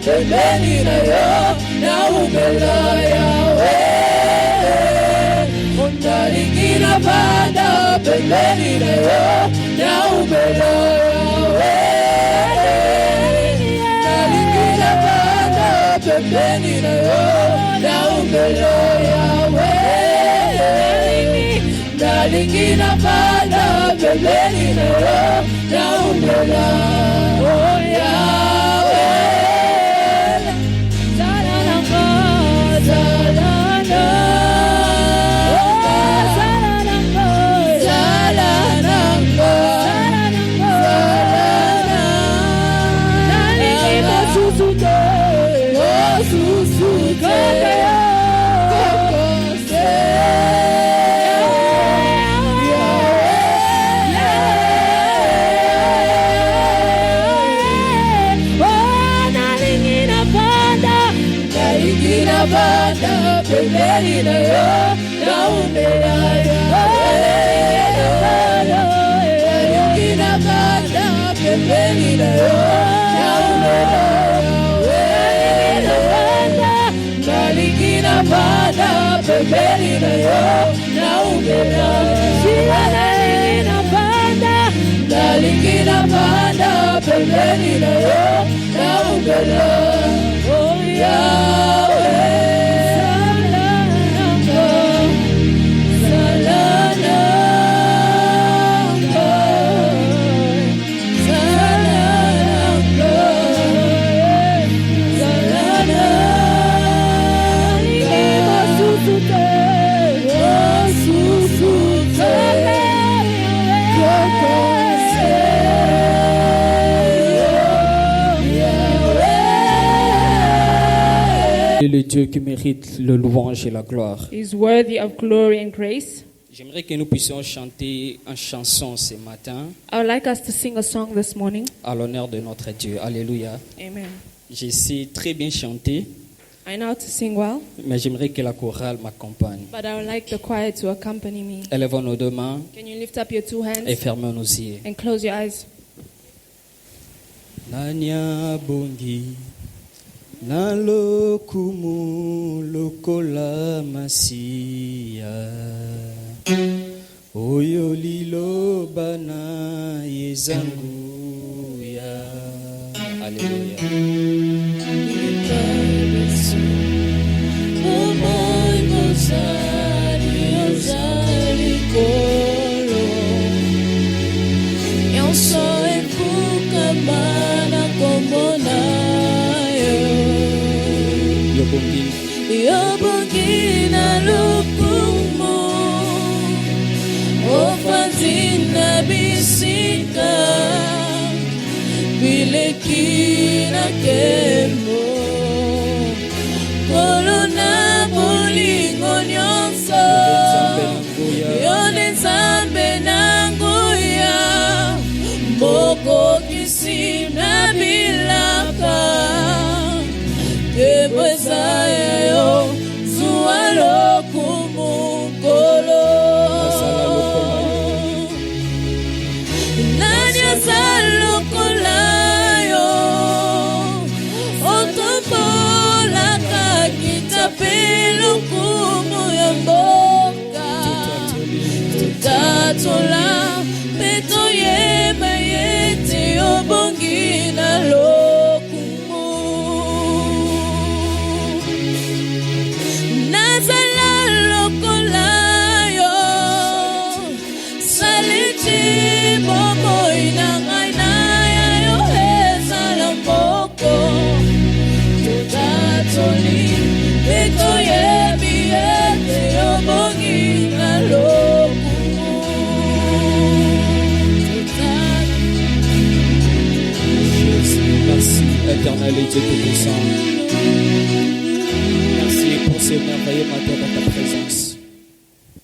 pembeni nayo naumela yawe Ndalikina panda pembeni nayo naumela yawe Ndalikina panda pembeni nayo naumela yawe Ndalikina panda pembeni nayo naumela yawe Sarananga Sarananga Banda pembeni nayo naumela Ndalikina banda pembeni nayo naumela Ndalikina banda pembeni nayo naumela Ndalikina banda pembeni nayo naumela Oh Yahweh Le Dieu qui mérite le louange et la gloire. Is worthy of glory and grace. J'aimerais que nous puissions chanter une chanson ce matin. I would like us to sing a song this morning. À l'honneur de notre Dieu. Alléluia. Amen. Je sais très bien chanter. I know how to sing well. Mais j'aimerais que la chorale m'accompagne. But I would like the choir to accompany me. Élevons nos deux mains. Can you lift up your two hands? Et fermons nos yeux. And close your eyes. Nanya bongi. Nalokumu lokola masia Oyo liloba na yezanguya Alléluia Yobongi na lukumu Ofanzina bisika Bileki na kemo Kolona bolingo nyonso Yone zambe nanguya Moko kisina bilaka Kebwezayo zualo kumukolo Nanya zalo kolayo Otobola kakitapelo kumu ya mboka Tutatola peto yeba yete obongi na lo Éternel et Dieu Tout-Puissant, merci pour ce merveilleux matin dans ta présence.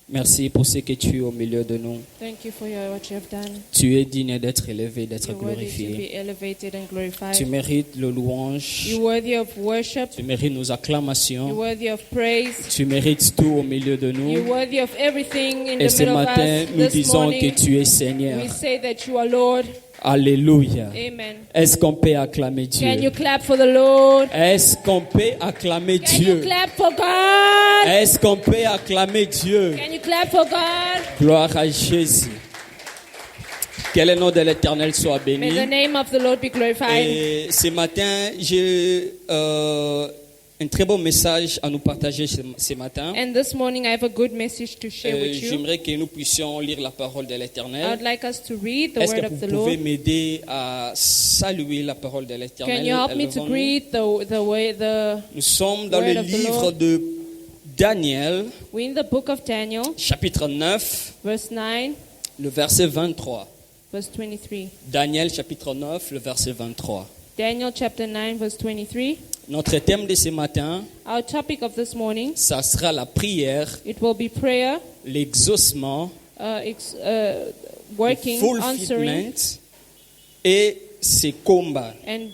Merci pour ce que tu es au milieu de nous. Thank you for what you have done. Tu es digne d'être élevé, d'être You're worthy to glorifié. be elevated and glorified. Tu mérites le louange. You're worthy of worship. Tu mérites nos You're acclamations. worthy of praise. Tu mérites tout au milieu de nous. You're worthy of everything in Et the ce middle of matin, us. nous This disons morning, que tu es Seigneur. we say that you are Lord. Alléluia. Amen. Est-ce qu'on peut acclamer Can you Dieu? clap for the Lord? Est-ce qu'on peut acclamer Can you Dieu? clap for God? Est-ce qu'on peut acclamer Dieu? Can you clap for God? Gloire à Jésus. Que le nom de l'Éternel soit May béni. the name of the Lord be glorified. Et ce matin, j'ai un très beau message à nous partager ce matin. And this morning I have a good message to share with you. J'aimerais que nous puissions lire la parole de I l'Éternel. would like us to read the Est-ce word que of the vous pouvez Lord. m'aider à saluer la parole de Can l'Éternel? you help me to Élevons-nous. greet the Nous sommes dans word le of the livre Lord? de Daniel, We're in the book of Daniel, chapitre 9, verse 9, le verset 23. verse 23. Daniel, chapitre 9, le verset 23. Daniel chapter 9, verse 23. Notre thème de ce matin, Our topic of this morning, ça sera la prière, it will be prayer, l'exaucement, working, answering, fulfillment et ses combats. and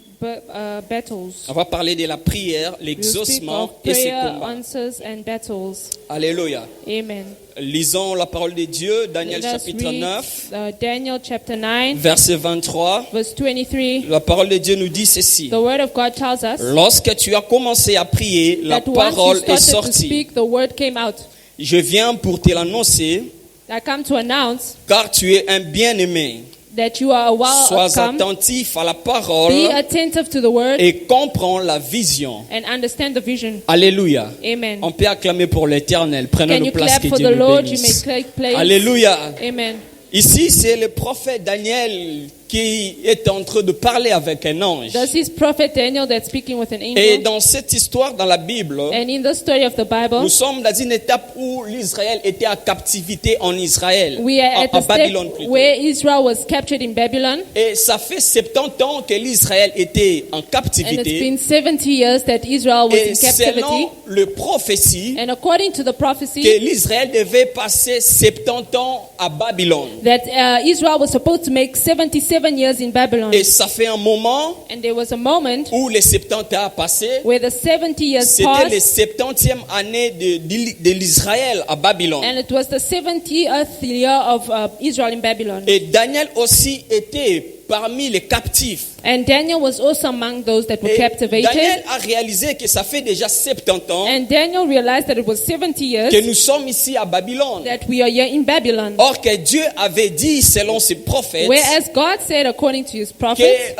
battles. On va parler de la prière, We'll speak l'exaucement of et ses prayer, combats. answers, and battles. Alléluia. Amen. Lisons la parole de Dieu, Daniel Let us chapitre read 9, Daniel chapter 9, verset 23. verse 23. La parole de Dieu nous dit ceci. The word of God tells us Lorsque tu as commencé à prier, la that once you parole est started to sortie. speak, the word came out. Je viens pour te l'annoncer, I come to announce car tu es un bien-aimé. that you are Sois welcome. attentif à la parole Be attentive to the word et comprends la vision. and understand the vision. Alléluia. Amen. On peut acclamer pour l'Éternel. Prenons Can nos you places, clap que for Dieu the nous Lord? You may bénisse. take place. Alléluia. Amen. Ici, c'est le prophète Daniel qui est en train de parler avec un ange. This is Prophet Daniel that's speaking with an Et angel. dans cette histoire dans la Bible, And in the story of the Bible, nous sommes dans une étape où l'Israël était en captivité en Israël, we are at en the step Babylone plutôt. where Israel was captured in Babylon. Et ça fait 70 ans que l'Israël était en And it's captivité. been 70 years that Israel was Et in captivity. selon le prophétie, And according to the que prophecy, l'Israël devait passer 70 ans à Babylone. that Israel was supposed to make 77 years in Babylon. Et ça fait un moment And there was a moment où les 70 ans a passé. where the 70 years C'était les passed, 70e année de l'Israël à Babylone. and it was the 70th year of Israel in Babylon. Et Daniel aussi était parmi les captifs. And Daniel was also among those that were Et captivated. Daniel a réalisé que ça fait déjà 70 ans And Daniel realized that it was 70 years que nous sommes ici à Babylone. that we are here in Babylon. Or que Dieu avait dit selon ses prophètes Whereas God said, according to his que prophets,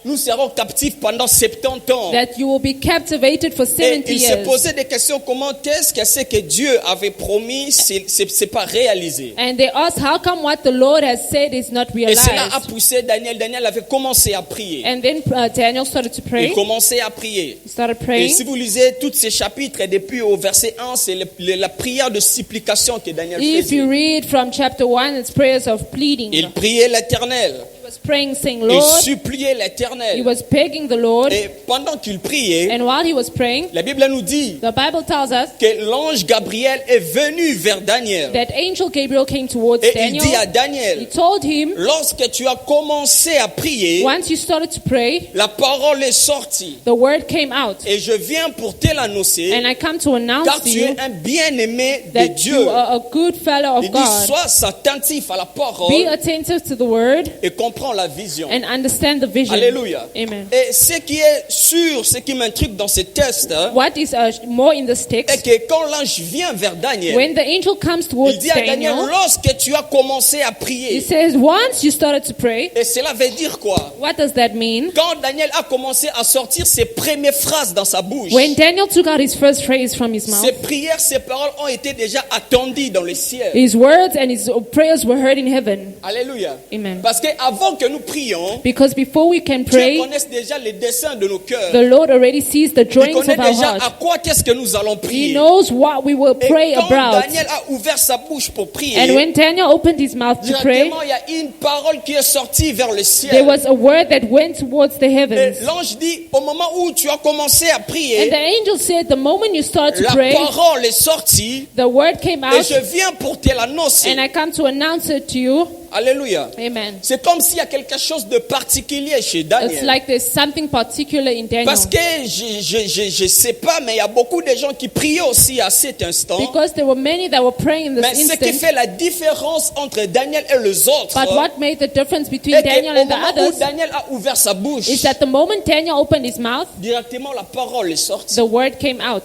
nous serons captifs pendant 70 ans. that you will be captivated for Et 70 il se years. posait des questions, comment est-ce que ce que Dieu avait promis, c'est pas réalisé. And they asked, how come what the Lord has said is not Et cela a realized? poussé Daniel. Daniel avait commencé à prier. And then Daniel started to Il pray. commençait à prier. He started Et praying. si vous lisez tous ces chapitres, depuis au verset 1, c'est la prière de supplication que Daniel If faisait. you read from chapter 1, it's prayers of pleading. Il priait l'Éternel. He was praying, saying, Il Lord. suppliait He l'Éternel. was begging the Lord. Et pendant qu'il priait, And while he was praying, la Bible nous dit the Bible tells us que l'ange Gabriel est venu vers Daniel. that angel Gabriel came towards Et il Daniel. dit à He Daniel, told him, lorsque tu as commencé à prier, once you started to pray, la parole est sortie. the word came out. Et je viens pour te l'annoncer, And I come to announce car to tu you es un bien-aimé de that Dieu. you are a good fellow Il of dit, God. sois attentif à la Be parole attentive to the word et comprends la vision. and understand the vision. Alléluia. Amen. Et ce qui est sûr, ce qui m'intrigue dans ce test, What is more in this est text, que quand l'ange vient vers Daniel, when the angel comes il towards dit à Daniel, Daniel, lorsque tu as commencé à he prier, says, once you started to pray, et cela veut dire quoi? what does that mean? Quand Daniel a commencé à sortir ses premières phrases dans sa bouche, When Daniel took out his first phrase from his ses mouth, prières, ses paroles ont été déjà attendues dans le ciel. his words and his prayers were heard in heaven. Alléluia. Amen. Parce qu'avant que nous prions, Because before we can Dieu pray, connaît déjà les desseins de nos cœurs. the Lord already sees the Il drawings connaît of our déjà à heart. quoi qu'est-ce que nous allons He prier. knows what we will Et pray quand about. Daniel a ouvert sa bouche pour prier, And when Daniel opened his mouth to pray, directement il y a une parole qui est sortie vers le there ciel. was a word that went towards the Et heavens. l'ange dit, au moment où tu as commencé à And prier, the angel said, the moment you start to la pray, parole est sortie the word came et out, je viens pour te l'annoncer. and I come to announce it to you Alléluia. Amen. C'est comme s'il y a quelque chose de particulier chez It's Daniel. like there's something particular in Daniel. Parce que je sais pas, mais il y a beaucoup de gens qui priaient aussi à cet instant. Because there were many that were praying in Mais this ce qui instant. fait la différence entre Daniel et les autres, But what made the difference between est Daniel qu'au and the moment où others Daniel a ouvert sa bouche, is that the moment Daniel opened his mouth, directement la parole est sortie. the word came out.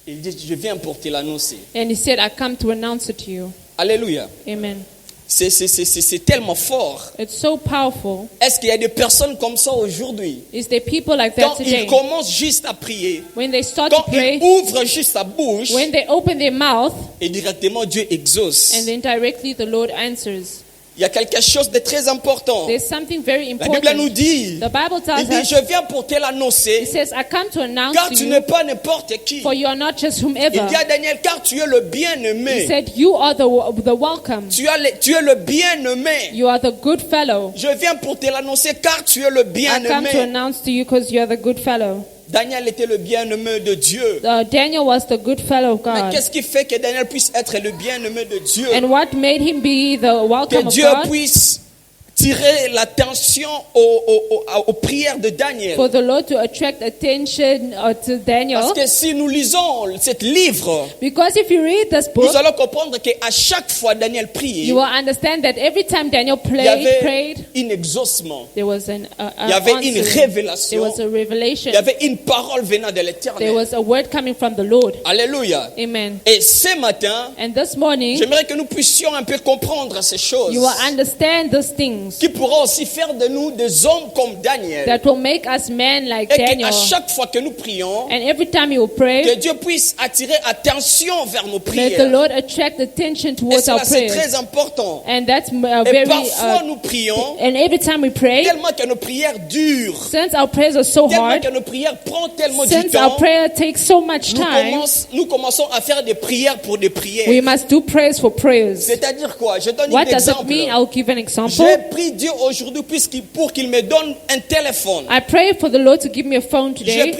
Il dit, je viens pour te l'annoncer. And he said, I come to announce it to you. Alléluia. Amen. C'est tellement fort. It's so powerful. Est-ce qu'il y a des personnes comme ça aujourd'hui? Is there people like Quand that ils today? commencent juste à prier, When they start to quand ils pray, ouvrent juste sa bouche, when they open their mouth, et directement Dieu exauce. and then directly the Lord answers. Il y a quelque chose de très important. There's something very La Bible nous important. dit, The Bible il tells dit, us, je viens pour te it l'annoncer, says, I come to announce car to tu you, n'es pas n'importe qui. for you are not just Il whomever. dit à Daniel, car tu es le He bien-aimé. said, you are the welcome. Tu es le bien-aimé. You are the good fellow. Je viens pour te l'annoncer, car tu es le I come to bien-aimé. announce to you because you are the good fellow. Daniel était le bien-aimé de Dieu. Daniel was the good fellow of Mais God. qu'est-ce qui fait que Daniel puisse être le bien-aimé de Dieu? And what made him be the Que welcome of Dieu God? puisse tirer l'attention aux prières de Daniel. For the Lord to attract attention to Daniel. Parce que si nous lisons cet livre, Because if you read this book, nous allons comprendre qu'à chaque fois Daniel priait, you will understand that every time Daniel il y avait prayed, un exaucement, there was an il y avait une answer. There révélation, was a revelation. il y avait une parole venant de There l'Éternel. was a word coming from the Lord. Alléluia. Amen. Et ce matin, And this morning, j'aimerais que nous puissions un peu comprendre ces choses you will understand these things qui pourront aussi faire de nous des hommes comme Daniel. that will make us men like Et Daniel. qu'à chaque fois que nous prions, And every time you que pray, Dieu puisse attirer attention vers nos let the prières. Lord attract attention Et towards our cela, c'est prayers. très important. And that's Et very, parfois, nous prions and every time we pray, tellement que nos prières durent, since our prayers are so tellement hard, que nos prières prennent tellement du since our temps, prayer takes so much time, nous commençons à faire des prières pour des prières. we must do prayers for prayers. C'est-à-dire quoi? Je donne What un does it exemple. mean? I'll give an example. J'ai pris Dieu aujourd'hui pour qu'il me donne un téléphone. I pray for the Lord to give me a phone today.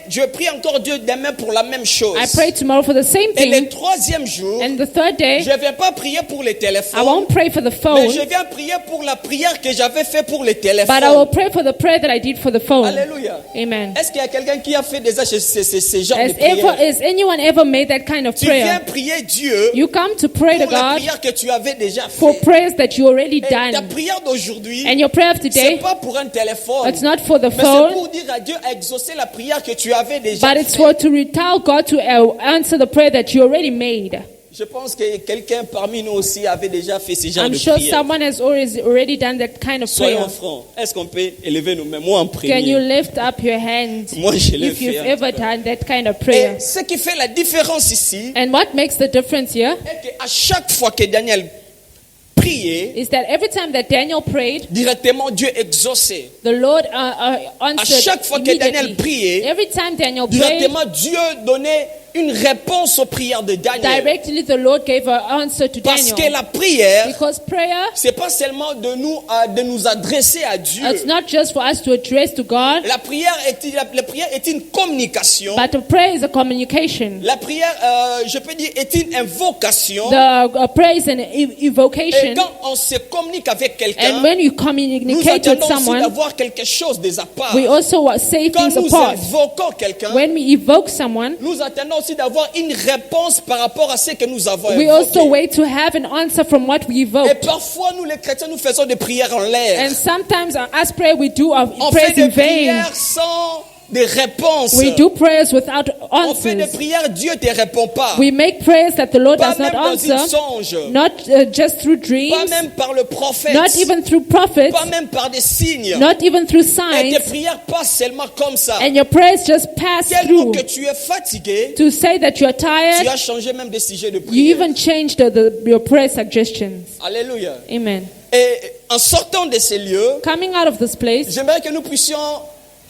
Je prie encore Dieu demain pour la même chose. I pray tomorrow for the same Et le thing. troisième jour, And the third day, je ne vais pas prier pour les I téléphones, won't pray for the mais phone, je viens prier pour la prière que j'avais fait pour les but I will téléphones. pray for the prayer that I did for the phone. Alléluia. Amen. Est-ce qu'il y a quelqu'un qui a fait déjà ces genres de Has prières? anyone ever made that kind of Tu viens prayer? prier Dieu You come to pray to pour la God prière que tu avais déjà for faite. prayers that you already Et ta done. prière d'aujourd'hui, And your prayer of c'est today, pas pour un téléphone, it's not for the mais c'est phone, pour dire à Dieu à exaucer la prière que tu avais déjà but it's faite. for to tell God to answer the prayer that you already made. Je pense que quelqu'un parmi nous aussi avait déjà fait ce genre I'm de sure prière. someone has already done that kind of prayer. Soyons francs. Est-ce qu'on peut élever nos mains? Moi en Can you premier. lift up your hand Moi, je l'ai if you've fait, en ever tout cas. done that kind of prayer? Et ce qui fait la différence ici And what makes the difference here est qu'à chaque fois que Daniel priait, is that every time that Daniel prayed, directement Dieu exauçait. the Lord À answered chaque fois que Daniel immediately. priait, Every time Daniel prayed, directement Dieu donnait une réponse aux prières de Daniel. directly the Lord gave an answer to Parce que Daniel. la prière, Because prayer, c'est pas seulement de nous adresser à Dieu. it's not just for us to address to God, La prière est une communication. but the prayer is a communication. La prière, je peux dire, est une invocation. The prayer is an Et evocation. quand on se communique avec quelqu'un, And when you nous communicate with attendons aussi someone, d'avoir quelque chose de sa part. we also say Quand things nous apart. invoquons quelqu'un, When we evoke someone, nous attendons aussi d'avoir une réponse par rapport à ce que nous avons we also invoqué. wait to have an answer from what we Et evoke. parfois, nous les chrétiens, nous faisons des prières en l'air. And sometimes as prayer we do our On prayers fait des in vain. prières sans des réponses. We do prayers without On fait des answers. prières, Dieu ne te répond pas. We make prayers that the Lord Pas does not même dans un answer, songe. not just through Pas dreams, même par le prophète. not even through prophets, Pas même par des signes. not even through Et tes signs, prières passent seulement comme ça. and your prayers just pass Tellement through que tu es fatigué, to say that you are tu tired. as changé même des sujets de You prière. even changed your prayer suggestions. Alléluia. Amen. Et en sortant de ces lieux, Coming out of this place, j'aimerais que nous puissions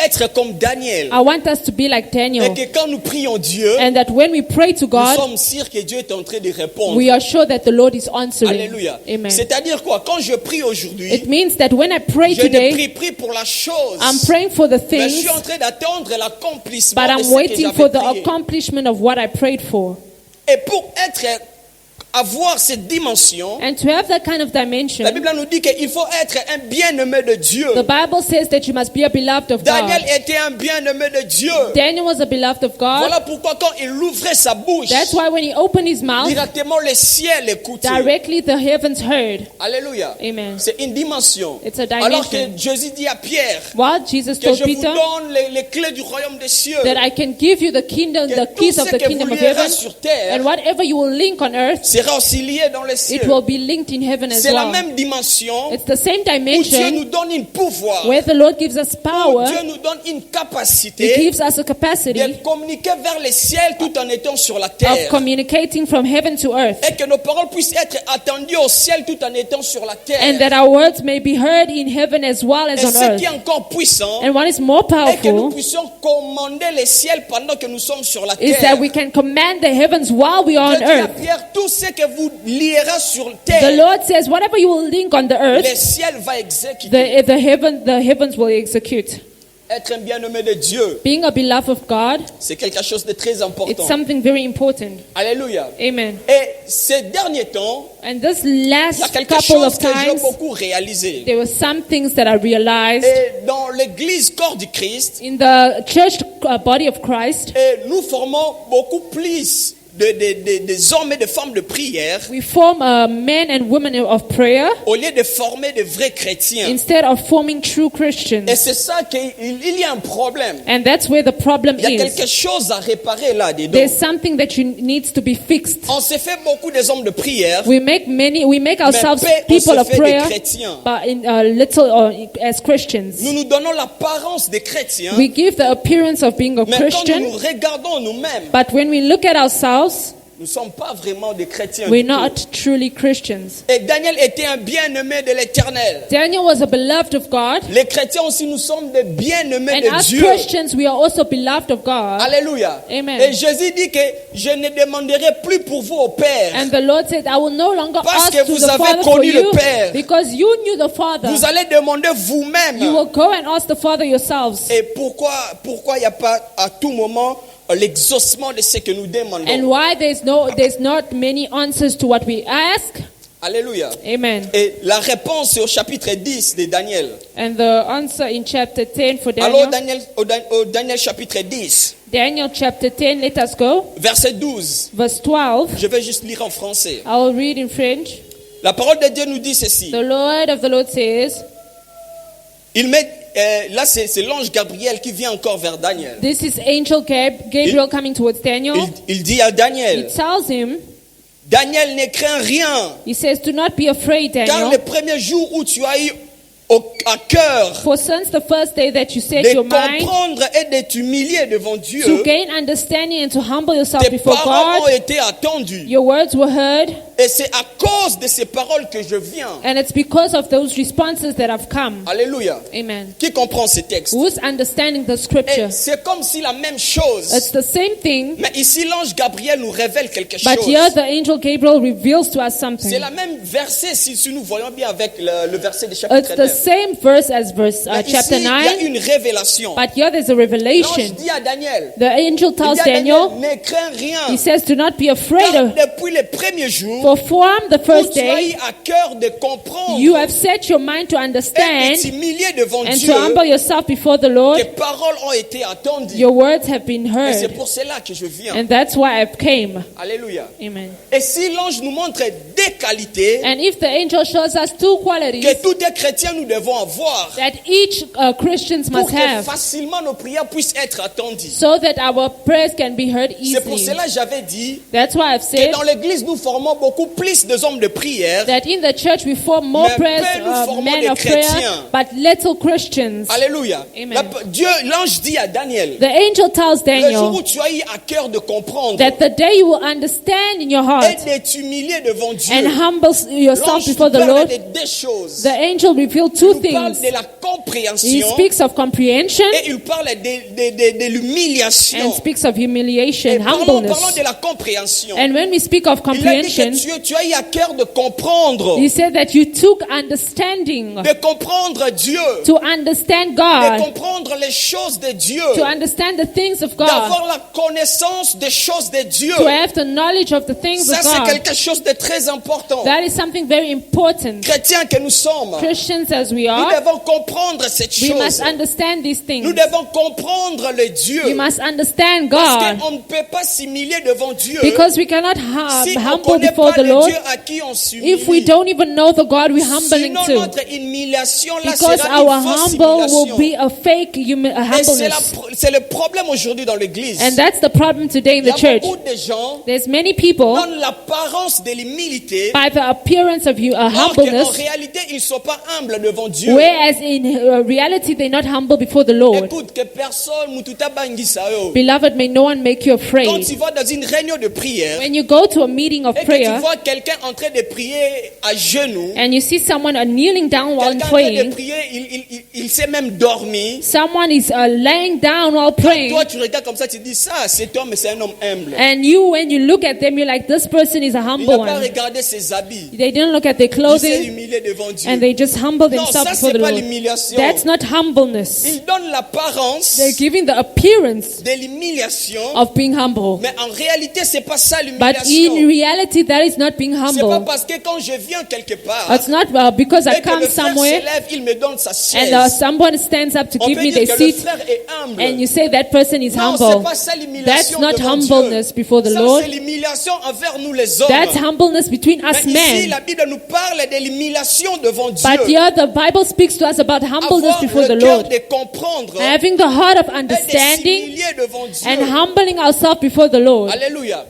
être comme Daniel. I want us to be like Et Daniel, que quand nous prions Dieu, and that when we pray to nous God, sommes sûrs que Dieu est en train de répondre. we are sure that the Lord is answering. Alléluia. Amen. C'est-à-dire quoi? Quand je prie aujourd'hui, It means that when I pray je ne today, prie pour la chose. I'm praying for the Mais je things, suis en train d'attendre l'accomplissement but de I'm ce que waiting j'avais for the prié. accomplishment of what I prayed for. Et pour être avoir cette dimension, And to have that kind of dimension, la Bible nous dit qu'il faut être un bien-aimé de Dieu. the Bible says that you must be a beloved of Daniel God. était un bien-aimé de Dieu. Daniel was a beloved of God. Voilà pourquoi quand il ouvrait sa bouche, That's why when he opened his mouth, directement le ciel écoutait. directly the heavens heard. Alléluia. Amen. C'est une dimension. It's a Alors que dimension. Jésus dit à Pierre What Jesus que told je vous Peter, donne les clés du royaume des cieux. that I can give you the kingdom, Que the tout keys ce of the que kingdom vous of lierez heaven, sur terre and whatever you will link on earth, sera aussi lié dans les cieux. it will be linked in heaven as C'est la well. même dimension It's the same où Dieu dimension nous donne une pouvoir, where the Lord gives us où power. Dieu nous donne une He capacité gives us a capacity de communiquer vers les ciels tout en étant sur la of terre. communicating from heaven to earth, Et que nos paroles puissent être attendues au ciel tout en étant sur la terre. and that our words may be heard in heaven as well as Et on ce earth. qui est encore puissant, And what is more et que nous powerful puissions commander les ciels pendant que nous sommes sur la is terre. that we can command the heavens while we are Dieu on dit à earth. Pierre, tout ce que vous lierez sur The terre, Lord says, whatever you will link on the le earth, ciel va exécuter. the heavens will execute. Être un bien-aimé de Dieu, Being a beloved of God, c'est quelque chose de très it's important. something very important. Alléluia. Amen. Et ces derniers temps, And this il y a last quelque couple chose of que j'ai times, beaucoup réalisé. there were some things that I realized Et dans l'église corps du Christ, in the church body of Christ. et nous formons beaucoup plus des hommes et de femmes de prière We form men and women of prayer au lieu de former de vrais chrétiens. instead of forming true Et Christians. c'est ça qu'il y a un problème. And that's where the problem Il y a quelque is. chose à réparer là-dedans. There's something that needs to be fixed. On s'est fait beaucoup des hommes de prière, We make ourselves peu, on people se of fait des prayer, chrétiens. but in little as Christians. Nous nous donnons l'apparence des chrétiens, We give the appearance of being a mais quand nous Christian, nous regardons nous-mêmes, but when we look at ourselves, nous ne sommes pas vraiment des chrétiens. we're du tout. not truly Christians. Et Daniel était un bien-aimé de l'Éternel. Daniel was a beloved of God, Les chrétiens aussi, nous sommes des bien-aimés and de as Dieu. Christians, we are also beloved of God. Alléluia. Amen. Et Jésus dit que je ne demanderai plus pour vous au Père. And the Lord said, I will no longer Parce ask que to vous the avez Father for connu le you, Père. because you knew the Father. Vous allez demander vous-même. You will go and ask the Father yourselves. Et pourquoi il n'y a pas à tout moment l'exaucement de ce que nous demandons? And why there's not many answers to what we ask? Alléluia. Amen. Et la réponse est au chapitre 10 de Daniel. And the answer in chapter 10 for Alors Daniel. au Daniel chapitre 10, Daniel chapter 10, let us go. verset 12. Verse 12. Je vais juste lire en français. I will read in French. La parole de Dieu nous dit ceci. The Lord of the Lord says, Là c'est l'ange Gabriel qui vient encore vers Daniel. this is angel Gabriel coming towards Daniel. Il dit à He Daniel, tells him, Daniel ne crains rien, he says, do not be afraid, car Daniel. le premier jour où tu as eu à cœur For since the first day that you set de your mind comprendre et de t'humilier devant Dieu, to gain understanding and to humble yourself tes before paroles ont God, été attendues. your words were heard, Et c'est à cause de ces paroles que je viens. and it's because of those responses that have come. Alléluia. Amen. Qui comprend ces textes? Who's understanding the scripture? Et c'est comme si la même chose. It's the same thing, Mais ici, l'ange Gabriel nous révèle quelque but chose. here the angel Gabriel reveals to us something. C'est la même verset si nous voyons bien avec le verset de It's chapitre the 9. same verse as Mais ici, chapter il y a 9, une révélation. but here there's a L'ange revelation. dit à Daniel, The angel il tells dit à Daniel, Daniel, ne crains rien. he says, do not be afraid Car of, depuis le premier jour, for from the où first tu as eu day, à cœur de comprendre you have set your mind to et de understand t'humilier devant and Dieu, to humble yourself before the tes Lord. paroles ont été attendues. Your words have been Et c'est heard, pour cela que je viens. and that's why I came. Alléluia. Amen. Et si l'ange nous montre des qualités And if the angel shows us two qualities que tous les chrétiens nous devons avoir that each Christians pour must que have, facilement nos prières puissent être attendues. so that our prayers can be heard C'est pour easily. cela que j'avais dit That's why I've que said dans l'église nous formons beaucoup plus de hommes de prière. that in the church we form more Mais prayers, peu nous formons men des of prayer, chrétiens. but little Christians. Alléluia. Amen. L'ange dit à Daniel, The angel tells le jour Daniel où tu as eu à cœur de comprendre that the day you will understand in your heart et de t'humilier devant Dieu, and humble yourself l'ange before the parlait Lord, de deux choses. the angel revealed two Il nous parle things. de la He compréhension speaks of comprehension et il parle de l'humiliation. and speaks of humiliation, Et parlons humbleness. de la compréhension. And when we speak of Il a dit comprehension, que tu as eu à cœur de comprendre, he said that you took understanding de comprendre Dieu, to understand de God, comprendre les choses de Dieu, to understand the things of God, d'avoir la connaissance des choses de Dieu. to have the knowledge of the things Ça, of c'est God. quelque chose de très important. That is something very important. Chrétiens que nous sommes, Christians as we nous are, devons comprendre cette we must chose. understand these things. Nous devons comprendre le Dieu. We must understand Parce God, qu'on ne peut pas s'humilier devant Dieu because we cannot si on ne humble connaît before pas the le Lord Dieu à qui on s'humilie. if we don't even know the God we're humbling Sinon, to. notre humiliation là Because sera our une fausse humble will humiliation. be a fake Et humbleness. c'est le problème aujourd'hui dans l'église. And that's the problem today in Il y the a church. beaucoup de gens There's many people, donnent l'apparence de l'humilité, by the appearance of alors qu'en humbleness, réalité, ils ne sont pas humbles devant Dieu. whereas in reality they're not humble before the Lord. Écoute, que personne, mututa bangisa yo. Beloved, may no one make you Quand afraid. tu vas dans une réunion de prière, When you go to a meeting of et que tu prayer vois quelqu'un en train de prier à genoux, and you see someone kneeling down while quelqu'un en train de praying, prier, il s'est même dormi. someone is laying down while praying, Toi, tu regardes comme ça, tu dis ça, cet homme, c'est un homme humble. and you, when you look at them, you're like, this person is a Il humble n'a pas one. regardé ses habits. They didn't look at their Il s'est clothing humilié devant Dieu. and they just humble Non, themselves ça, before c'est the pas Lord. l'humiliation. That's not humbleness. Il donne l'apparence They're giving the appearance de l'humiliation, of being humble. mais en réalité, c'est pas ça But in l'humiliation. reality, that is not being C'est pas humble. parce que quand je viens quelque part, It's not because I et que come le frère se somewhere lève, il me donne sa chaise. and someone stands up to On give peut me dire their que le seat frère est humble. and you say that person is Non, c'est humble. pas ça That's l'humiliation not devant humbleness Dieu. before the Ça, Lord. c'est l'humiliation envers nous les hommes. That's humbleness between us Mais ici, men. la Bible nous parle de l'humiliation devant Dieu. But here the Bible speaks to us about humbleness Avoir before the le cœur Lord. de comprendre Having the heart of et de understanding s'humilier devant Dieu. and humbling ourselves before the Lord. Alléluia.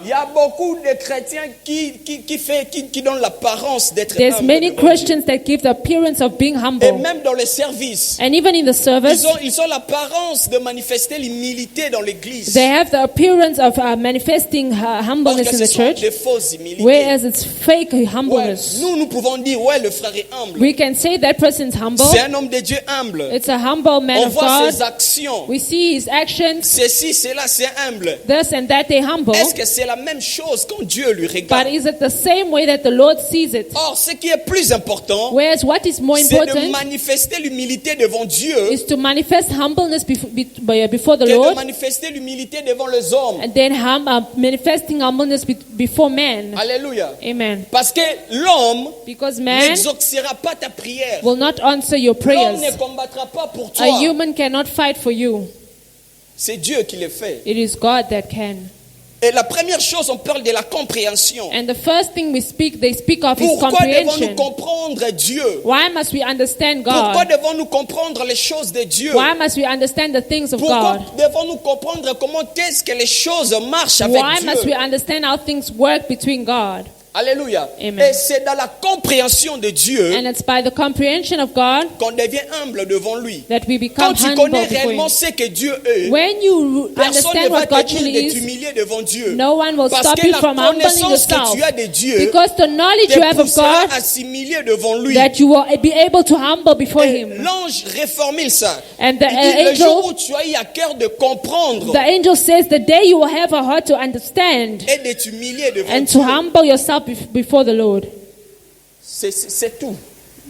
Il y a beaucoup de chrétiens qui donnent l'apparence d'être There's humbles many devant Dieu. Christians that give the appearance of being Et humble. même dans les services, And even in the service, ils ont l'apparence de manifester l'humilité dans l'église. they have the appearance of manifesting Parce humbleness que in ce the sont church, des fausses humilités. whereas it's fake Ouais, humbleness. nous pouvons dire, ouais, le frère est humble. We can say that person's humble. C'est un homme de Dieu humble. It's a humble man On of voit God. ses actions. We see his actions, Ceci, cela, c'est humble. this and that, they humble. Est-ce que c'est la même chose quand Dieu lui But regarde? is it the same way that the Lord sees it? Or, ce qui est plus important, Whereas what is more c'est de important manifester l'humilité devant Dieu is to manifest humbleness before the que de Lord, manifester l'humilité devant les hommes. and then manifesting humbleness before men. Alléluia. Amen. Parce que l'homme Because man n'exaucera pas ta prière. will not answer your L'homme prayers. ne combattra pas pour A toi. human cannot fight for you. C'est Dieu qui le fait. It is God that can. Et la première chose, on parle de la compréhension. And the first thing they speak of is Pourquoi devons-nous comprehension. comprendre Dieu? Why must we understand Pourquoi God? devons-nous comprendre les choses de Dieu? Why must we understand the things of Pourquoi God? devons-nous comprendre comment est-ce que les choses marchent avec Why must we Dieu? understand how things work between God? Alléluia. Amen. Et c'est dans la compréhension de Dieu And it's by the comprehension of God qu'on devient humble devant lui. that we Quand become tu humble connais before réellement Him. ce que Dieu est, When you personne ne understand va what te God dire truly de is, t'humilier devant Dieu. no one will Parce stop que you la from humbling connaissance que yourself. tu as de Dieu Because the knowledge te you have of poussera God, à s'humilier devant lui. that you will be able to humble before Et Him. l'ange réformule ça. And the Il dit, le jour où angel, tu as eu à cœur de comprendre the angel says, the day you will have a heart to understand et de t'humilier devant and to Dieu, humble yourself before the Lord. c'est tout.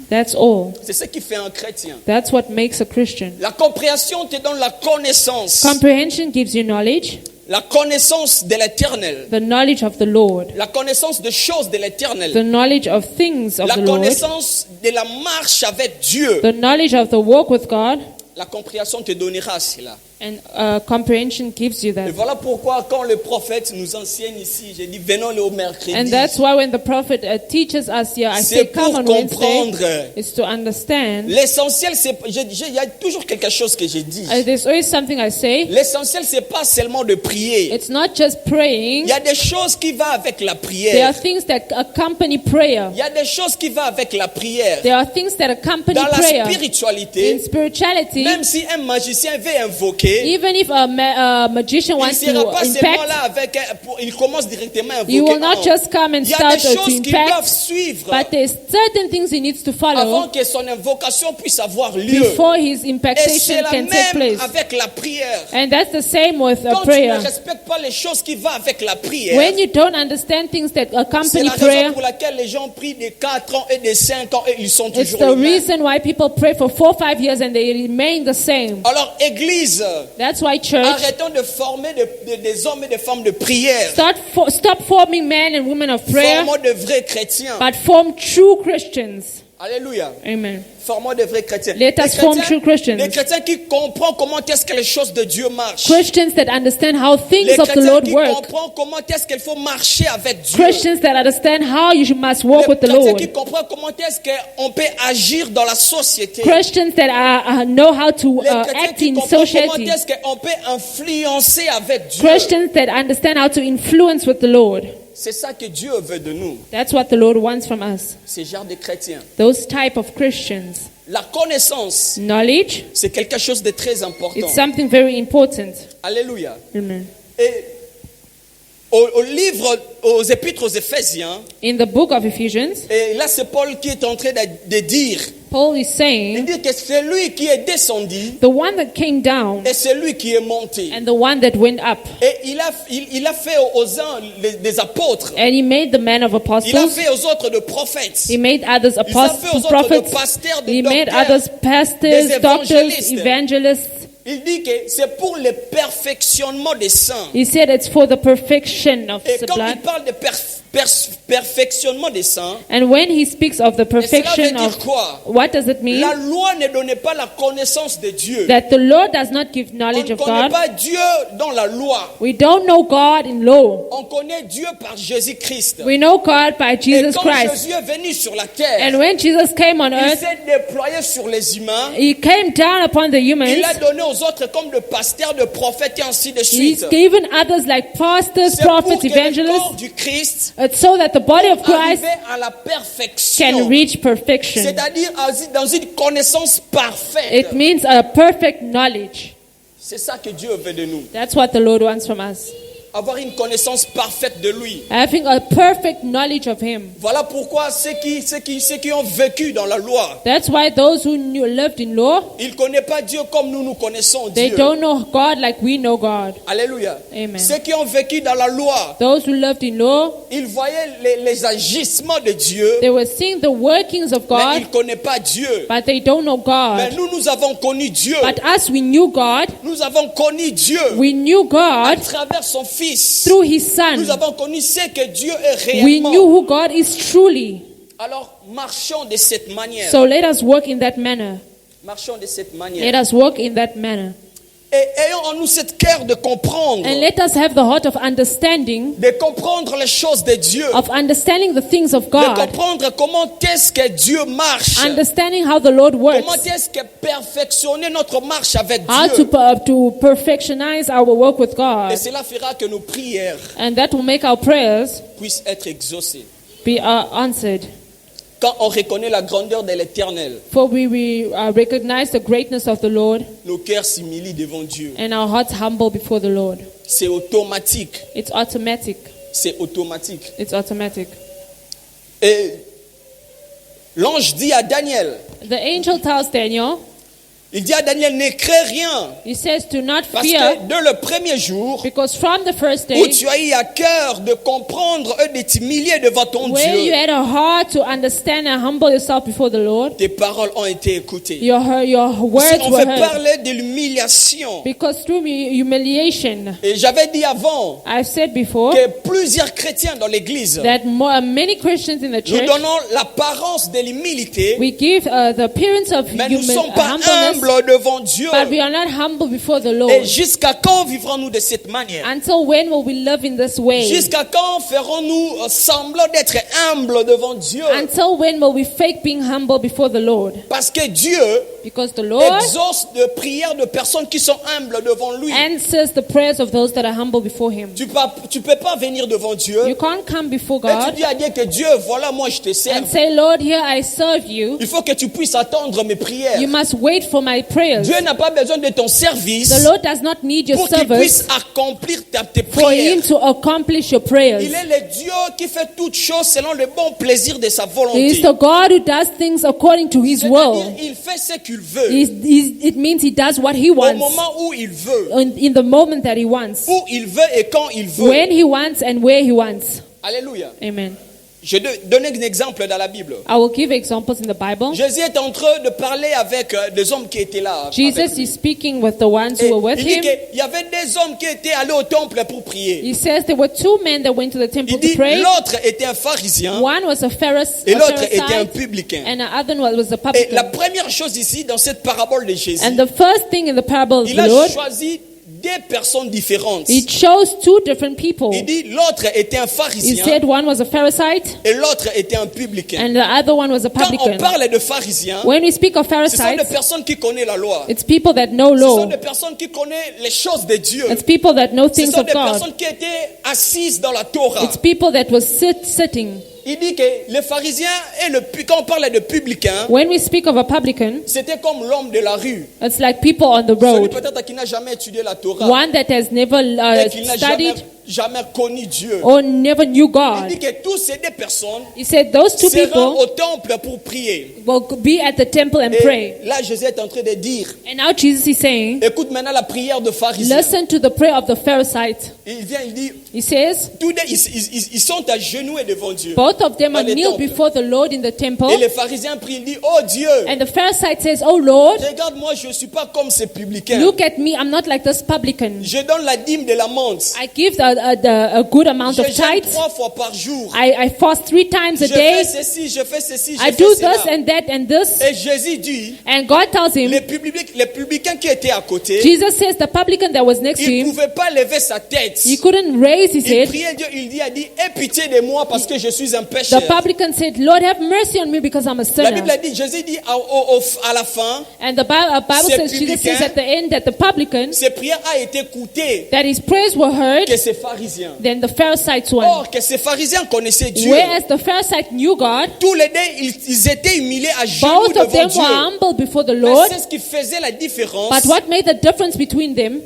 That's all. C'est ce qui fait un chrétien. That's what makes a Christian. La compréhension te donne la connaissance. Comprehension gives you knowledge, La connaissance de l'éternel. the knowledge of the Lord, La connaissance des choses de the l'éternel. knowledge of things of La the Lord, connaissance de la marche avec Dieu. the knowledge of the walk with God, La compréhension te donnera cela. and comprehension gives you Et that. voilà pourquoi quand le prophète nous enseigne ici, j'ai dit venons le mercredi. And that's why when the prophet teaches us here, I C'est say come pour on Wednesday, comprendre. it's to understand. L'essentiel, c'est, il y a toujours quelque chose que j'ai dit. There's always something I say. L'essentiel, c'est pas seulement de prier. It's not just praying. Il y a des choses qui vont avec la There prière. are things that accompany prayer. Il y a des choses qui vont avec la prière. There are things that accompany Dans la prayer. In spiritualité, spirituality, même si un magicien veut invoquer, impacter, Even if a magician il ne wants sera to pas seulement impact, là avec, il commence directement à he invoquer. will not Non. just come and Il y a start des to choses qui doivent impact, suivre but there's certain things he needs to avant follow que son invocation puisse avoir lieu. before his Et impactation c'est la can take même place. avec la prière. And that's the same with Quand tu prayer. ne respectes pas les choses qui vont avec la prière, When you don't understand things that c'est accompany la raison prayer, pour laquelle les gens prient de 4 ans et de 5 ans et ils sont it's toujours the les mêmes. reason why people pray for 4 or 5 years and they remain the same. Alors, Église, That's why church, arrêtons de former des hommes et des femmes de prière. stop forming men and women of prayer, Formons de vrais chrétiens. but form true Christians. Alléluia. Amen. Formons de vrais chrétiens. Let us form true Christians. Les chrétiens qui comprennent comment est-ce que les choses de Dieu marchent. Christians that understand how Les things of the chrétiens Lord qui work. comprennent comment est-ce qu'il faut marcher avec Dieu. Christians that understand how you must walk Les with the chrétiens qui Lord. comprennent comment est-ce qu'on peut agir dans la société. Christians that know how to Les chrétiens act qui in comprennent comment society. est-ce qu'on peut influencer avec Dieu. Christians that understand how to influence with the Lord. C'est ça que Dieu veut de nous, That's what the Lord wants from us. ces genres de chrétiens. Those type of Christians. La connaissance, Knowledge, c'est quelque chose de très important. it's something very important. Alléluia. Amen. Et au livre, aux épîtres aux Éphésiens, In the book of Ephesians, et là c'est Paul qui est en train de dire, Paul is il saying, dit que c'est lui qui est descendu the one that came down et c'est lui qui est monté. and the one that went up. Et il a fait aux uns des apôtres, And he made the men of il a apostles. fait aux autres de prophètes, He made others il a fait aux apostles, autres de prophets. pasteurs, de He made docteurs. others pastors, des doctors, évangélistes. evangelists. Il dit que c'est pour le perfectionnement des saints. He said it's for the perfection of Et the quand il blood. parle de perfectionnement des saints, And when he speaks of the et cela veut perfection dire of, quoi? what does it mean? La loi ne donnait pas la connaissance de Dieu. That the Lord does not give On knowledge ne of connaît God. pas Dieu dans la loi. We don't know God in law. On connaît Dieu par Jésus-Christ. We know God by Et Jesus quand Christ. Jésus est venu sur la terre, And when Jesus came on il earth, s'est déployé sur les humains. he came down upon the humans. Il a donné aux autres comme de pasteurs, de prophètes et ainsi de He's suite. given others like pastors, C'est pour prophets, que le corps evangelists, du Christ so that the body of Christ arrive à la can perfection. reach perfection. C'est-à-dire dans une connaissance parfaite. It means a perfect knowledge. C'est ça que Dieu veut de nous. That's what the Lord wants from us. Avoir une connaissance parfaite de lui. Having a perfect knowledge of Him. Voilà pourquoi ceux qui ont vécu dans la loi, That's why those who lived in law, ils ne connaissent pas Dieu comme nous connaissons they Dieu. don't know God like we know God. Alléluia. Amen. Ceux qui ont vécu dans la loi, Those who lived in law, ils voyaient les agissements de Dieu, they were seeing the workings of mais ils God, ne connaissent pas Dieu. but they don't know Mais God. nous avons connu Dieu. But us, we knew God. Nous avons connu Dieu We knew à God travers son Fils. through His Son. Nous avons connu ce que Dieu est We knew réellement. who God is truly. Alors, marchons de cette manière. So let us work in that manner. Marchons de cette Let manière. us walk in that manner. Et ayons en nous cette cœur de comprendre. And let us have the heart of understanding, De comprendre les choses de Dieu. of understanding the things of De God. comprendre comment est-ce que Dieu marche. Understanding how the Lord Comment works. est-ce que perfectionner notre marche avec How Dieu. to perfectionize our work with Et God. cela fera que nos prières And that will make our prayers puissent être exaucées. be answered. Quand on reconnaît la grandeur de l'Éternel, For we recognize the greatness of the Lord nos cœurs s'humilient devant Dieu. and our hearts humble before the Lord. C'est automatique. It's automatic. C'est automatique. It's automatic. Et l'ange dit à Daniel, The angel tells Daniel, il dit à Daniel, ne crains rien. he says, do not Parce fear, que dès le premier jour because from the first où day, tu as eu à cœur de comprendre et de t'humilier devant ton where you Dieu, had a heart to understand and humble yourself before the Lord, tes paroles ont été écoutées. your Ici, words on were veut heard. parler de l'humiliation. Because through humiliation, Et j'avais dit avant I've said before, que plusieurs chrétiens dans l'église, that many Christians in the nous church, donnons l'apparence de l'humilité, we give the appearance of mais nous ne sommes pas humbleness, humbles devant Dieu. but we are not humble before the Et Lord. jusqu'à quand vivrons-nous de cette manière? Until when will we live in this way? Jusqu'à quand ferons-nous semblant d'être humbles devant Dieu? Until when will we fake being humble before the Lord? Parce que Dieu Because the Lord exauce de prières de personnes qui sont humbles devant lui. answers the prayers of those that are humble before Him. Tu peux pas venir devant Dieu You can't come before et tu God dis à Dieu que Dieu, voilà, moi je te sers. and say, Lord, here I serve you. Il faut que tu puisses attendre mes prières. You must wait for my prayers. Dieu n'a pas besoin de ton service The Lord does not need your pour qu'il puisse service accomplir tes for prières. Him to accomplish your prayers. Il est le Dieu qui fait toutes choses selon le bon plaisir de sa He is volonté. the God who does things according to His will. C'est-à-dire, il fait ce qu'il veut, It means He does what He au wants moment où il veut, in the moment that He wants, où il veut et quand il veut. when He wants and where He wants. Alléluia. Amen. Je vais donner un exemple dans la Bible. I will give examples in the Bible. Jésus est en train de parler avec des hommes qui étaient là. avec Jesus lui. is speaking with the ones Et who were with il dit Him. qu'il y avait des hommes qui étaient allés au temple pour prier. He says there were two men that went to the temple Il to dit pray. l'autre était un pharisien One was a et l'autre était un Pharisee, publicain. and the other one was a Et la publican. première chose ici dans cette parabole de Jésus, And the first thing in the parable of il the a Lord, choisi deux personnes différentes. He chose two different people. Il dit l'autre était un He pharisien said one was a Pharisee et l'autre était un publicain. and the other one was a Quand on publican. parle de pharisiens, When we speak of ce sont des Pharisees, personnes qui connaissent la loi. it's people that know Ce sont law. des personnes qui connaissent les choses de Dieu. It's people that know Ce things sont of des God. personnes qui étaient assises dans la Torah. It's people that was sitting. Il dit que les pharisiens et quand on parle de publicains, When we speak of a publican, c'était comme l'homme de la rue. it's like people on the Celui road. peut-être qui n'a jamais étudié la Torah One that has never et qui n'a studied jamais connu Dieu. or never knew Il God. dit que tous ces deux personnes He said those two se rendent people au temple pour prier. will be at the temple and Et pray. là, Jésus est en train de dire, And now Jesus is saying, écoute maintenant la prière de pharisien. listen to the prayer of the Pharisee. Il vient, il dit, He says, tous deux, ils sont agenouillés devant Dieu. both of them Dans are les kneel temples. before the Lord in the temple. Et les pharisiens prient, il dit, oh Dieu, And the Pharisee says, oh Lord, regarde moi, je ne suis pas comme ces publicains. look at me, I'm not like this publican. Je donne la dîme de la menthe. I give a good amount Je of jeûne tithes. 3 fois par jour. I fast 3 times a Je day. fais ceci, je fais ceci, je I fais do cela. this and that and this. Et Jésus dit, And God tells him, les publicains qui étaient à côté, Jesus says the publican that was next to il ne him, pouvait pas lever sa tête. he couldn't raise his Il head. priait Dieu, il a dit, aie pitié de moi parce que je suis un The pécheur. publican said, Lord, have mercy on me because I'm a La Bible sinner. a dit, Jésus dit à la fin, And the Bible Ces says, Jesus says publicains- at the end that the publican, ses prières a été écoutées that his prayers were heard, que ces pharisiens. then the Pharisees one. Or, que ces pharisiens connaissaient Dieu. Whereas the Pharisees knew God, Tous les deux, ils étaient humiliés à genoux both of devant them Dieu. were humble before the Mais Lord. c'est ce qui faisait la différence. But what made the difference between them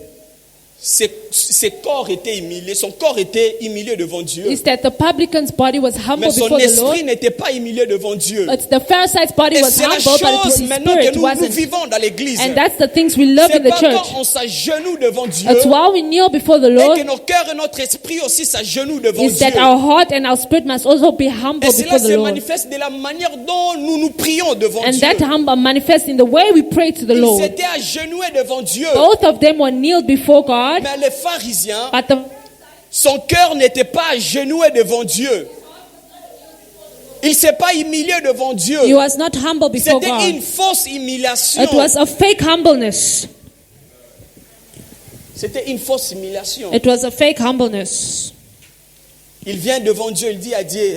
Ses corps étaient humiliés, son corps était humilié devant Dieu. is that the publican's body was humble Mais son before the Lord. esprit n'était pas humilié devant Dieu. It's the Pharisees' body Et was c'est la humble, but chose his maintenant que spirit nous wasn't. vivons dans l'église. And that's the things we live C'est in the pas church. quand on s'agenouille devant Dieu It's while we kneel before the et Lord, que nos cœurs et notre esprit aussi s'agenouillent devant is Dieu. that our heart and our spirit must also be humble Et cela before the se Lord. manifeste de la manière dont nous prions devant And Dieu. that humble manifests in the way we pray to the Ils Lord. s'étaient agenouillés devant Dieu. Both of them were kneeled before God, Mais les pharisiens, but the son cœur n'était pas agenouillé devant Dieu. Il ne s'est pas humilié devant Dieu. he was not humble before C'était God. une fausse humiliation. It was a fake humbleness. C'était une fausse humiliation. It was a fake humbleness. Il vient devant Dieu, il dit à Dieu,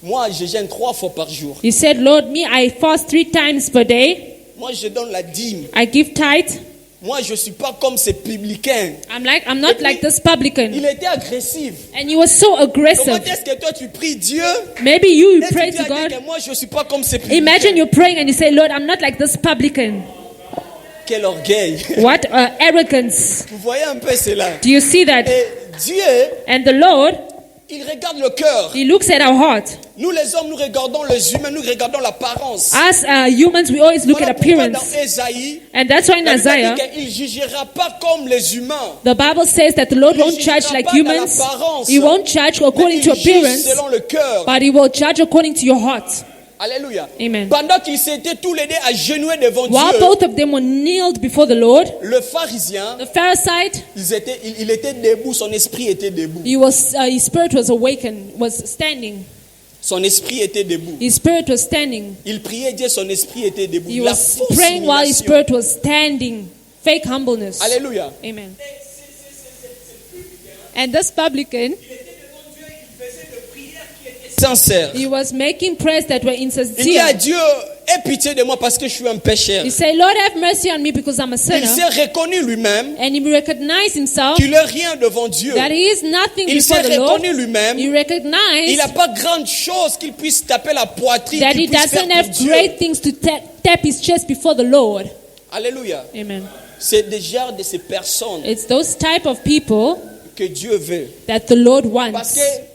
moi je jeûne 3 fois par jour. He said, Lord, me, I fast 3 times per day. Moi je donne la dîme. I give tithe. Moi je ne suis pas comme ces publicains. I'm not like this publican. Il était agressif. And he was so Comment aggressive. est-ce que toi tu pries Dieu Maybe you et tu pray dis to à Dieu God. que moi je ne suis pas comme ces publicains. Imagine you're praying and you say, Lord, I'm not like this publican. Quel orgueil. What arrogance. Vous voyez un peu cela. Do you see that? Et Dieu, And the Lord, il regarde le cœur. He looks at our heart. Nous les hommes, nous regardons les humains, nous regardons l'apparence. As humans, we always look Voilà at pourquoi appearance. dans Ésaïe, And that's why in la Bible Isaiah, dit qu'il ne jugera pas comme les humains. the Bible says that the Lord Il won't judge jugera like pas dans humans. l'apparence, He won't judge mais according il to juge appearance, selon le cœur. but He will judge according to your heart. Alléluia. Amen. Pendant qu'ils s'étaient tous les deux agenouillés devant While Dieu, both of them were kneeled before the Lord, le pharisien, the Pharisee, il était debout, son esprit était debout. his spirit was awakened, was standing. Son esprit était debout. His spirit was standing. Il priait Dieu, son esprit était debout. He La was fausse praying while his humiliation. spirit was standing. Fake humbleness. Alléluia. Amen. And this publican, Sincère. he was making prayers that were Il dit à insincere. Dieu, aie pitié de moi parce que je suis un pécheur. He said, Lord, have mercy on me because I'm a Il sinner. s'est reconnu lui-même And he recognized himself qu'il n'est rien devant Dieu. that he is nothing Il s'est before the Lord. reconnu lui-même. He Il recognized n'a pas grande chose qu'il puisse taper la poitrine, that qu'il he puisse faire doesn't pour have Dieu. great things to tap his chest before the Lord. Alléluia. Amen. C'est déjà de ces personnes It's those type of people que Dieu veut. that the Lord Parce wants. que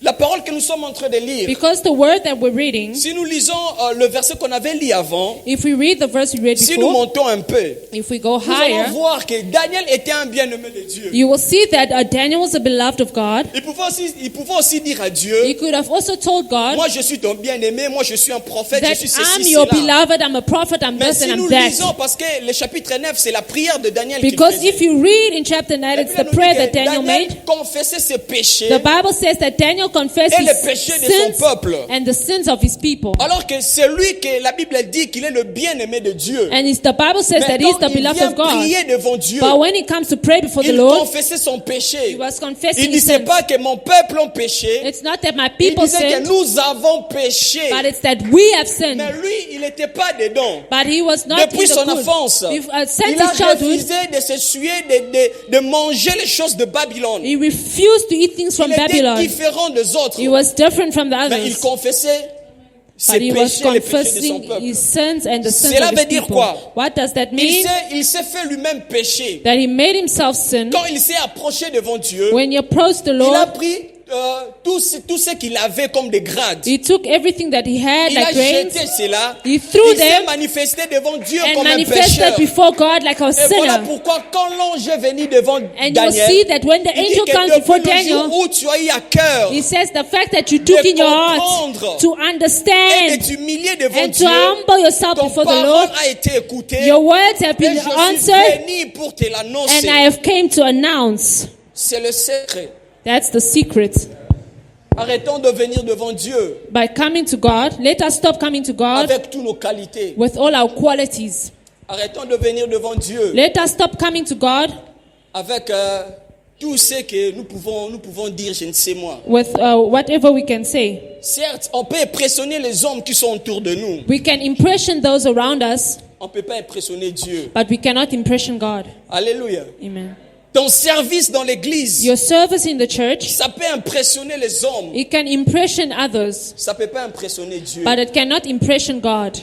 la parole que nous sommes en train de lire, Because the word that we're reading, si nous lisons le verset qu'on avait lu avant, if we read the verse we read si nous before, montons un peu, if we go nous allons higher, voir que Daniel était un bien-aimé de Dieu. you will see that Daniel was a beloved of God. Il pouvait aussi dire à Dieu, He could have also told God moi je suis ton bien-aimé, moi je suis un prophète, je that suis I'm ceci, your cela. beloved, I'm a prophet, I'm Mais this si and nous I'm that. lisons, parce que le chapitre 9, c'est la prière de Daniel qu'il Because faisait. if you read in chapter 9, Et it's puis, the on nous prayer dit that que Daniel Daniel made. confessait ses péchés. The Bible says that Daniel confessed Et les his péchés de son sins peuple. and the sins of his people. Alors que c'est lui que la Bible dit qu'il est le bien-aimé de Dieu. And the Bible says Mais that he's quand the il beloved vient of God. prier devant Dieu, But when it comes to pray before the il Lord, confessait son he péché. was Il confessing ne his disait sins. pas que mon peuple a péché. It's not that my Il people disait que sinned, nous avons péché. but it's that we have sinned. Mais lui, il n'était pas dedans. But he was not Depuis in son the good. enfance, Since il a his childhood, refusé de s'essuyer, de manger les choses de Babylone. he refused to eat things from Il était Babylon. différent des autres. He was different from the Mais il others. confessait ses But he was péchés, les péchés de son confessing peuple. his sins and the sins Cela of his veut dire people. quoi? What does that mean? Il s'est fait lui-même pécher. That he made himself sin. Quand il s'est approché devant Dieu, When he approached the il a Lord, pris tout ce qu'il avait comme des grades. he took everything that he had, Il a like grains, jeté cela. he threw Il s'est them manifesté devant Dieu and comme un manifested pécheur. before God like a Et voilà sinner. pourquoi quand l'ange est venu devant And you will Daniel, see that when the il dit angel que comes depuis before le Daniel, jour où tu as eu à cœur he says the fact that you took in your heart comprendre to et de understand t'humilier devant and Dieu, to humble yourself ton before the parole Lord, a été écoutée. your words have Et been je suis answered, venu pour te and l'annoncer. I have came to announce. C'est le secret. That's the secret. Arrêtons de venir devant Dieu By coming to God, let us stop coming to God avec toutes nos qualités. with all our qualities. Arrêtons de venir devant Dieu Let us stop coming to God avec tout ce que nous pouvons dire, je ne sais moi. with whatever we can say. Certes, on peut impressionner les hommes qui sont autour de nous. We can impression those around us, On ne peut pas impressionner Dieu. but we cannot impression God. Alléluia. Amen. Ton service dans l'église, Your service in the church, ça peut impressionner les hommes. it can impression others, Ça ne peut pas impressionner Dieu. but it cannot impression God.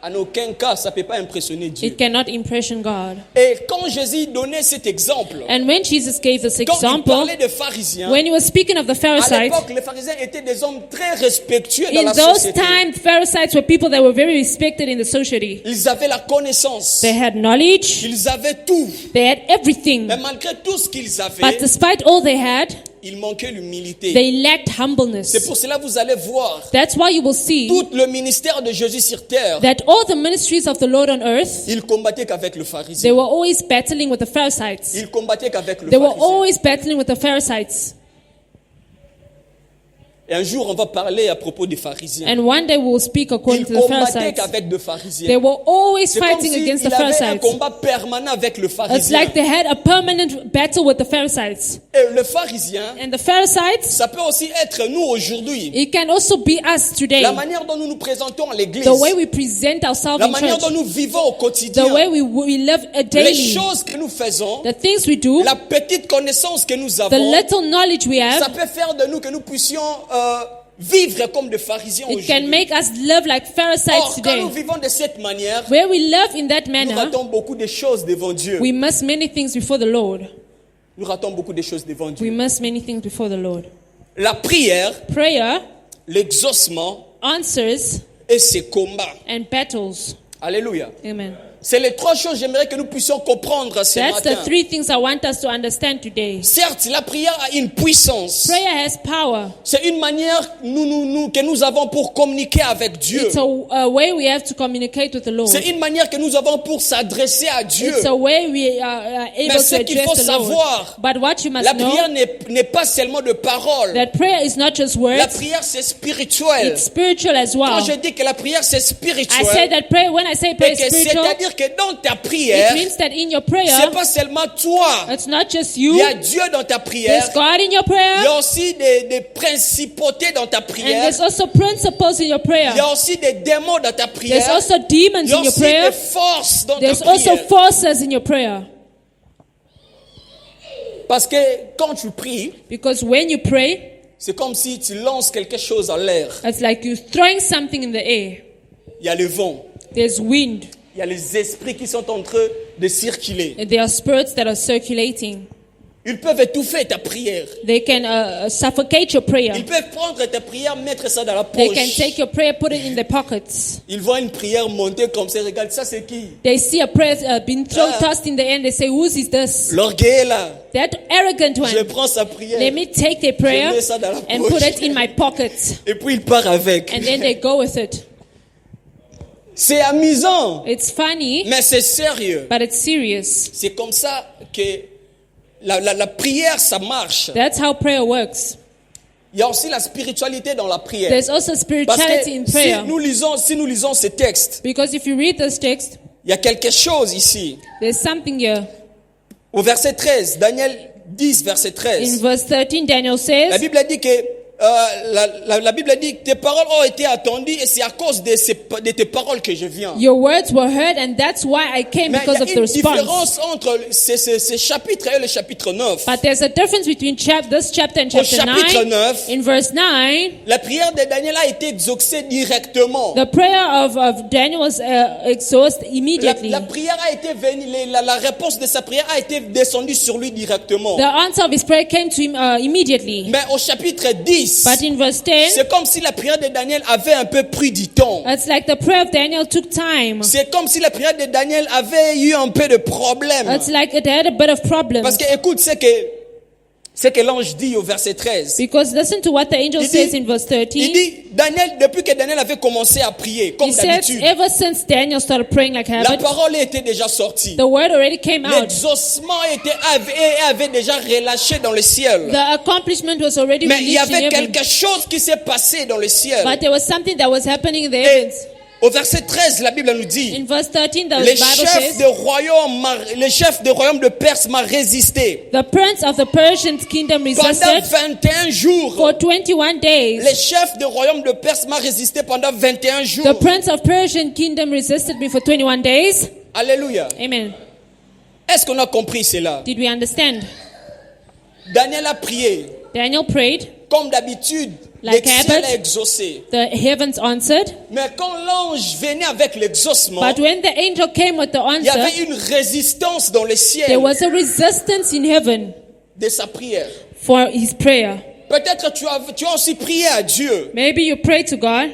En aucun cas, ça ne peut pas impressionner Dieu. It cannot impression God. Et quand Jésus donnait cet exemple, And when Jesus gave this quand il example, parlait des pharisiens, when he was speaking of the à Pharisees, l'époque, les pharisiens étaient des hommes très respectueux dans in la those société. times, Pharisees were people that were very respected in the society. Ils avaient la connaissance. They had knowledge, Ils avaient tout. they had everything, Mais malgré tout ce qu'ils but avaient, despite all they had, il manquait l'humilité. they lacked C'est humbleness. pour cela que vous allez voir That's why you will see tout le ministère de Jésus sur terre. that all the ministries of the Lord on earth, Il combattait qu'avec le they pharisien. were always battling with the Pharisees. Il combattait qu'avec le They were pharisien. always battling with the Pharisees. Et un jour, on va parler à propos des pharisiens. And one day we will speak according Il to the combattait Pharisees. qu'avec des They pharisiens. were always C'est comme fighting s'il against the avait un Pharisees. combat permanent avec le It's pharisien. like they had a permanent battle with the Pharisees. Et le pharisien, And the Pharisees, ça peut aussi être nous aujourd'hui. it can also be us today. La manière dont nous nous présentons à l'église. The way we present ourselves La in manière church. dont nous vivons au quotidien. The way we live Les daily. choses que nous faisons. The things we do. La petite connaissance que nous The avons. little knowledge we Ça have. peut faire de nous que nous puissions vivre comme des pharisiens It can aujourd'hui. make us live like Pharisees Or, quand today. nous vivons de cette manière, Where we live in that nous manner, ratons beaucoup de choses devant Dieu. we must many things before the Lord. Nous ratons beaucoup de choses devant We Dieu. must many things before the Lord. La prière, Prayer l'exaucement answers et ses combats. and battles. Alléluia. Amen. C'est les trois choses que j'aimerais que nous puissions comprendre ce That's the matin. three things I want us to understand today. Certes, la prière a une puissance. Prayer has power. C'est une manière que nous avons pour communiquer avec Dieu. It's a way we have to communicate with the Lord. C'est une manière que nous avons pour s'adresser à Dieu. It's a way we are able Mais to ce qu'il faut address the Lord. savoir, But what you must La know, prière n'est pas seulement de paroles. that prayer is not just La words, prière, c'est spirituel. it's spiritual as Quand well. je dis que la prière, c'est I say spirituel, that prayer, when I say prayer is spiritual, c'est-à-dire que dans ta it prière, means that in your prayer, c'est pas seulement toi. it's not just Il you, y a Dieu dans ta prière. there's God in your Il y prayer, a aussi des principautés dans ta and prière. there's also principles in your prayer. Il y a aussi des démons dans ta There's prière. also demons Il y a in your aussi prayer. des forces dans ta There's also prière. forces in your prayer. Parce que quand tu pries, Because when you pray, c'est comme si tu lances quelque chose en l'air. it's like you're throwing something in the air. Il y a le vent. There's wind. Il y a les esprits qui sont en train de circuler. And there are spirits that are circulating. Ils peuvent étouffer ta prière. They can suffocate your prayer. Ils peuvent prendre ta prière, mettre ça dans la They can poche. take your prayer, put it in their pockets. Ils voient une prière monter comme ça. Regarde, ça c'est qui? They see a prayer being tossed in the air. They say, whose is this? L'orgueil est là. That arrogant Je one. prends sa prière. Let me take their prayer Je mets ça dans la and poche. put it in my pocket. Et puis il part avec. And then they go with it. C'est amusant, It's funny, mais c'est sérieux. but it's serious. C'est comme ça que la prière, ça marche. That's how prayer works. Il y a aussi la spiritualité dans la prière. There's also Parce spirituality in que prayer. si nous lisons ces textes, Because if you read this text, il y a quelque chose ici. there's something here. Au verset 13, Daniel 10, verset 13. In verse 13, Daniel La says, Bible a dit que la Bible a dit que tes paroles ont été attendues et c'est à cause de tes paroles que je viens. your words were heard, and that's why I came, Mais il y because a of the une response. différence entre ce chapitre et le chapitre 9. But there's a difference between this chapter and Au chapter chapitre 9. 9, In verse 9, la prière de Daniel a été exaucée directement. the prayer of Daniel was exhausted immediately. La prière a été venue, la réponse de sa prière a été descendue sur lui directement. The answer of his prayer came to him immediately. Mais au chapitre 10, But in verse 10, c'est comme si la prière de Daniel avait un peu pris du temps. it's like the prayer of Daniel took time. C'est comme si la prière de Daniel avait eu un peu de problème. It's like it had a bit of problems. Parce que écoute, c'est que l'ange dit au verset 13. Because listen to what the angel Il says dit- in verse 13. Il dit, Daniel, depuis que Daniel avait commencé à prier, comme He says, d'habitude, ever since Daniel started praying like la habit, parole était déjà sortie. the word already came out. L'exaucement avait déjà relâché dans le ciel. The accomplishment was already Mais il y released in avait heaven. quelque chose qui s'est passé dans le ciel. But there was something that was happening in the Et heavens. au verset 13, la Bible nous dit, In verse 13, the le Bible chef says, de royaume de Perse m'a résisté. the prince of the Persian kingdom Pendant resisted 21 jours. for 21 days. Le chef de royaume de Perse m'a résisté pendant 21 jours. The prince of Persian kingdom resisted me for 21 days. Alléluia. Amen. Est-ce qu'on a compris cela? Did we understand? Daniel a prié. Daniel prayed, Comme d'habitude, Like le ciel habit. a exaucé. the heavens answered. Mais quand l'ange venait avec l'exaucement, But when the angel came with the il y avait answer, une résistance dans le ciel there was a resistance in heaven de sa prière. for his prayer. Peut-être tu as aussi prié à Dieu. Maybe you prayed to God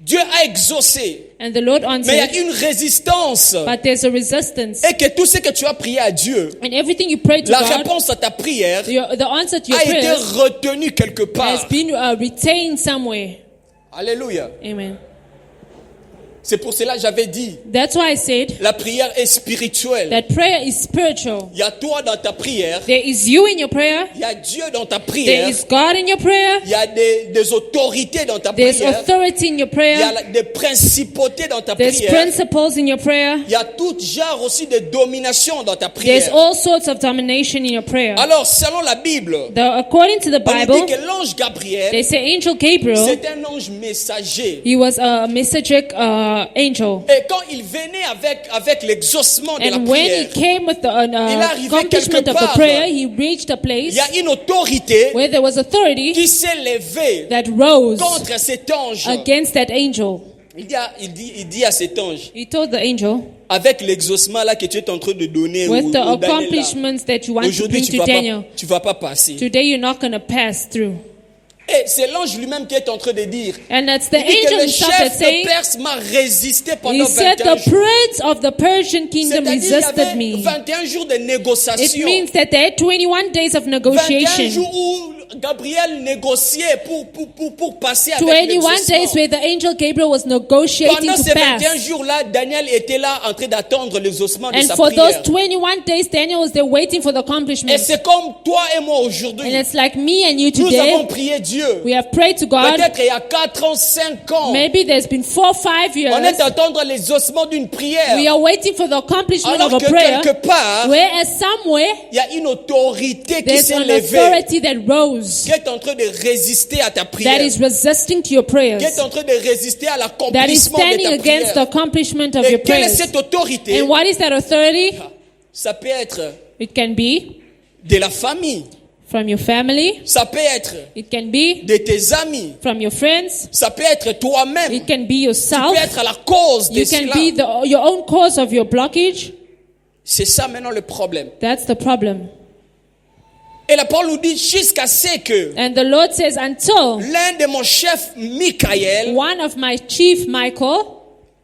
Dieu a exaucé. and the Lord Mais il y answered, a une résistance. but there's a resistance. Et que tout ce que tu as prié à Dieu, And everything you prayed to la God, réponse à ta prière the answer to your a été prayers retenue quelque has part. been retained somewhere. Alléluia. Amen. C'est pour cela que j'avais dit, That's why I said la prière est spirituelle. that prayer is spiritual. Il y a toi dans ta prière, There is you in your prayer. il y a Dieu dans ta There prière, is God in your prayer. il y a des autorités dans ta There's prière, authority in your il y a prayer. des principautés dans ta There's prière, principles in your prayer. il y a tout genre aussi de domination dans ta There's prière. all sorts of domination in your prayer. Alors, selon la Bible, According to the on nous Bible, dit que l'ange Gabriel, they say Angel Gabriel, c'est un ange messager. he was a messagic angel. Et quand il venait avec l'exaucement de la And when he prière, came with the arrivait accomplishment quelque of the part. prayer, he reached a place il y a une autorité where there was authority qui s'est levée that rose contre cet ange. against that angel. Il dit à cet ange, He told the angel, avec l'exaucement là que tu es en train de donner au with the Daniel là, accomplishments that you want to aujourd'hui bring to Daniel, tu vas pas passer. today you're not going to pass through. Et c'est l'ange lui-même qui est en train de dire, And that's the il dit que angel le himself chef that's de saying, Perse m'a résisté pendant he said 21 the jours. prince of the Persian kingdom C'est-à-dire il y resisted avait me. 21 jours de It négociation. means that there are 21 days of 21 negotiation. jours où Gabriel négociait pour passer avec 21 l'exaucement. days where the angel Gabriel was negotiating Pendant to ces 21 pass. jours-là, Daniel était là en train d'attendre l'exaucement de And sa for those prière. 21 days, Daniel was there waiting for the Et accomplishment. c'est comme toi et moi aujourd'hui. And it's like me and you Nous avons today. prié Dieu. We have prayed to God. Peut-être il y a 4 ans, 5 ans. Maybe there's been 4 or 5 On years. est d'attendre l'exaucement d'une prière. We are waiting for the accomplishment Alors of que a prayer. quelque part, Whereas somewhere, il y a une autorité qui there's s'est an levée, authority that rose, qui est en train de résister à ta prière, that is resisting to your prayers, qui est en train de résister à that is l'accomplissement de standing ta against the prière. accomplishment of Et your quelle est prayers. cette autorité? And what is that authority? Ça peut être It can be de la famille. from your family. Ça peut être It can be de tes amis. from your friends. Ça peut être toi-même. It can be Tu yourself. peux être à la cause de You can cela. be your own cause of your blockage. C'est ça maintenant le problème. That's the problem. Et la parole nous dit jusqu'à ce que And the Lord says, until l'un de mon chef Michael one of my chief, Michael,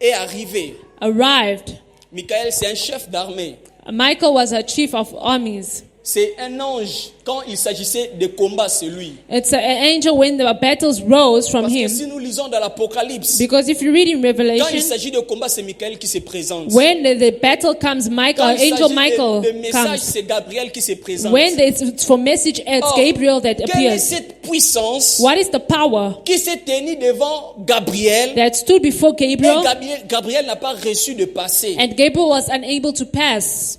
est arrivé. arrived. Michael, c'est un chef d'armée. Michael was a chief of armies. C'est un ange quand il s'agissait de combat, c'est lui. It's an angel when the battles rose from Parce que him. si nous lisons dans l'Apocalypse, Because if you read in quand il Revelation, s'agit de combat, c'est Michael qui se présente. when the battle comes, Quand il Angel s'agit Michael de message, comes. c'est Gabriel qui se présente. When it's for message, it's Or, Gabriel that quelle est appears. cette puissance What is the power qui s'est tenue devant Gabriel that stood before et Gabriel, Gabriel n'a pas reçu de passé and Gabriel was unable to pass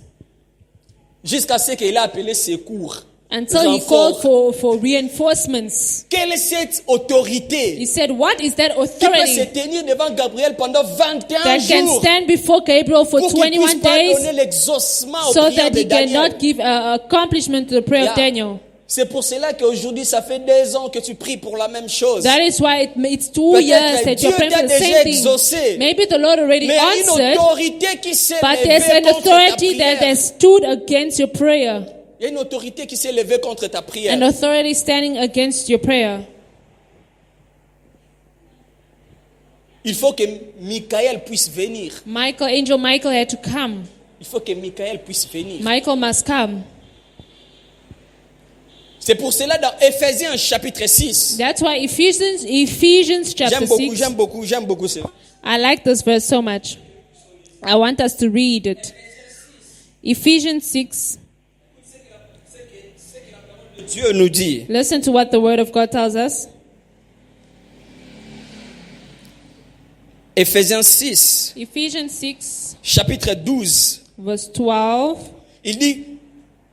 jusqu'à ce qu'il a appelé secours. until he Renfort. called for reinforcements? Quelle est cette autorité He said, what is that qui peut se authority tenir devant Gabriel pendant 21 that can jours stand before Gabriel for pour qu'il puisse 21 pas days donner l'exaucement aux so prières that de he Daniel? cannot give accomplishment to the prayer of Yeah. Daniel? C'est pour cela qu'aujourd'hui, ça fait 2 ans que tu pries pour la même chose. That is why it's 2 Peut-être years que that Dieu you're praying t'a for the déjà same thing. exaucé. Maybe the Lord already Mais il y a une answered, autorité qui s'est but there's levée an contre ta authority that prière. has stood against your prayer. Il y a une autorité qui s'est levée contre ta prière. An authority standing against your prayer. Il faut que Michael puisse venir. Angel Michael had to come. Il faut que Michael puisse venir. Michael must come. C'est pour cela dans Éphésiens chapitre 6. That's why Ephesians chapter 6. J'aime beaucoup ça. I like this verse so much. I want us to read it. Ephesians 6. Dieu nous dit, Listen to what the word of God tells us. Éphésiens 6, Ephesians 6, chapitre 12, verse 12. il dit,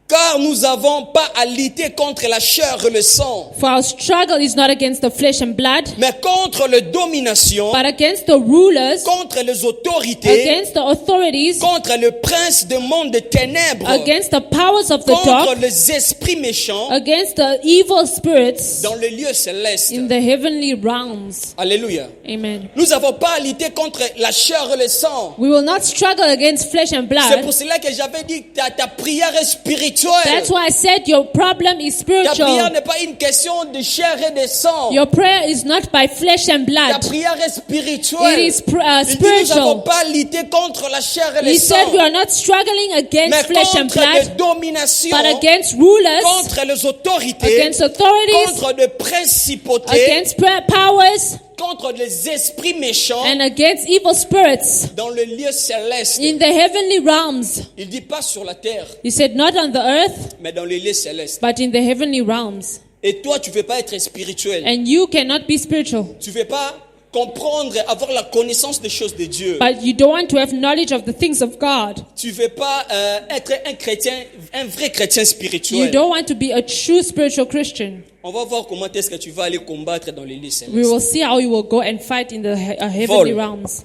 car nous n'avons pas à lutter contre la chair et le sang, For our struggle is not against the flesh and blood, mais contre les dominations, but against the rulers, contre les autorités, against the authorities, contre le prince du monde des ténèbres, against the powers of the contre dark, les esprits méchants against the evil spirits dans les lieux célestes. in the heavenly realms. Alléluia. Amen. Nous n'avons pas à lutter contre la chair et le sang. We will not struggle against flesh and C'est pour blood. cela que j'avais dit que ta prière est spirituelle. That's why I said your problem is Ta prière spiritual. n'est pas une question de chair et de sang. Your prayer is not by flesh and Ta blood. prière est spirituelle. It is Il dit, nous n'avons spiritual. pas à lutter contre la chair et le He sang, said we are not struggling against mais flesh and contre les blood, dominations, but against rulers, contre les autorités, against authorities, contre les principautés, against powers, contre les esprits méchants and against evil spirits dans le lieu céleste. in the heavenly realms. Il dit pas sur la terre, He said not on the earth, mais dans les lieux célestes. but in the heavenly realms. Et toi, tu ne veux pas être spirituel. And you cannot be spiritual, Tu ne veux pas comprendre, avoir la connaissance des choses de Dieu. but you don't want to have knowledge of the things of God. Tu ne veux pas être un chrétien, un vrai chrétien You spirituel. don't want to be a true spiritual Christian. On va voir comment est-ce que tu vas aller combattre dans les lieux We célestes. will see how you will go and fight in the heavenly Vol. realms.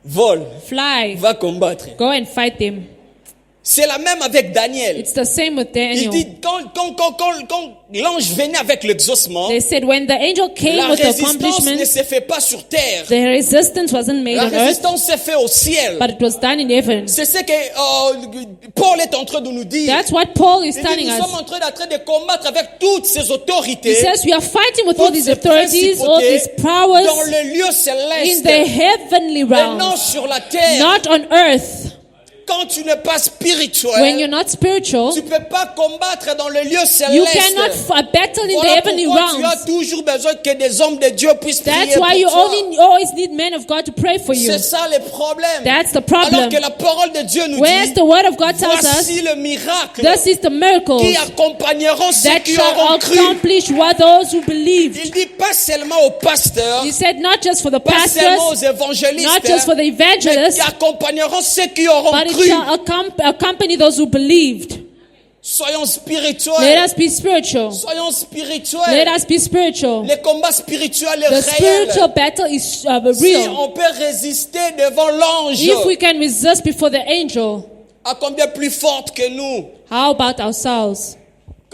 Vole, Fly, va combattre. go and fight them. C'est la même avec Daniel. It's the same with Il Daniel. dit, quand l'ange venait avec l'exaucement, They said when the angel came la with the résistance ne accomplishment, se fait pas sur terre. the resistance wasn't made La on earth, résistance se fait au ciel. but it was done in heaven. C'est ce que Paul est en train de nous dire. That's what Paul is Il dit, telling nous us. sommes en train de combattre avec toutes ces He autorités, says we are fighting with all toutes these ces authorities, all these principautés powers dans le lieu in céleste the heavenly et non realms, sur la terre. not on earth. Quand tu n'es pas When spirituel, you're not spiritual, tu ne peux pas combattre dans le lieu you céleste. cannot battle in the Voilà heavenly pourquoi tu as realms. toujours besoin que des hommes de Dieu puissent prier That's why you pour toi. always need men of God to pray for you. C'est ça le problème. That's the Alors problem. que la parole de Dieu nous Whereas dit, the word of God tells us, voici le miracle this is the miracles qui accompagneront ceux that qui shall auront cru. accomplish what those who believe. Il dit pas seulement aux pasteurs, He said not just for the pas seulement aux pastors, évangélistes, not just for the mais evangelists, qui accompagneront ceux qui auront but it cru. shall accompany those who believed. Soyons Let spirituels. us be spiritual. Soyons Let spirituels. us be spiritual. Le combat spirituel est The spiritual réel. battle is Si real. on peut résister devant l'ange, If we can resist before the angel, à combien plus forte que nous. how about ourselves?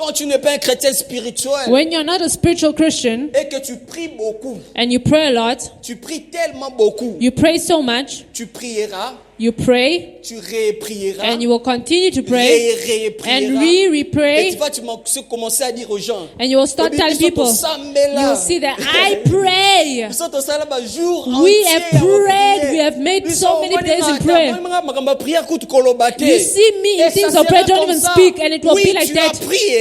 Quand tu n'es pas un chrétien spirituel When you're not a spiritual Christian et que tu pries beaucoup, and you pray a lot, tu pries tellement beaucoup, you pray so much, tu prieras, you pray, tu réprieras, and you will continue to pray and et tu pray, vas commencer à dire aux gens, and you will start telling people, you'll see that I pray. nous sommes au salon un jour We entier have à prayed. prier. We have made Nous so sommes many venus days in matin, prayer. You You see me in things of prayer, don't even speak, and it will be like that.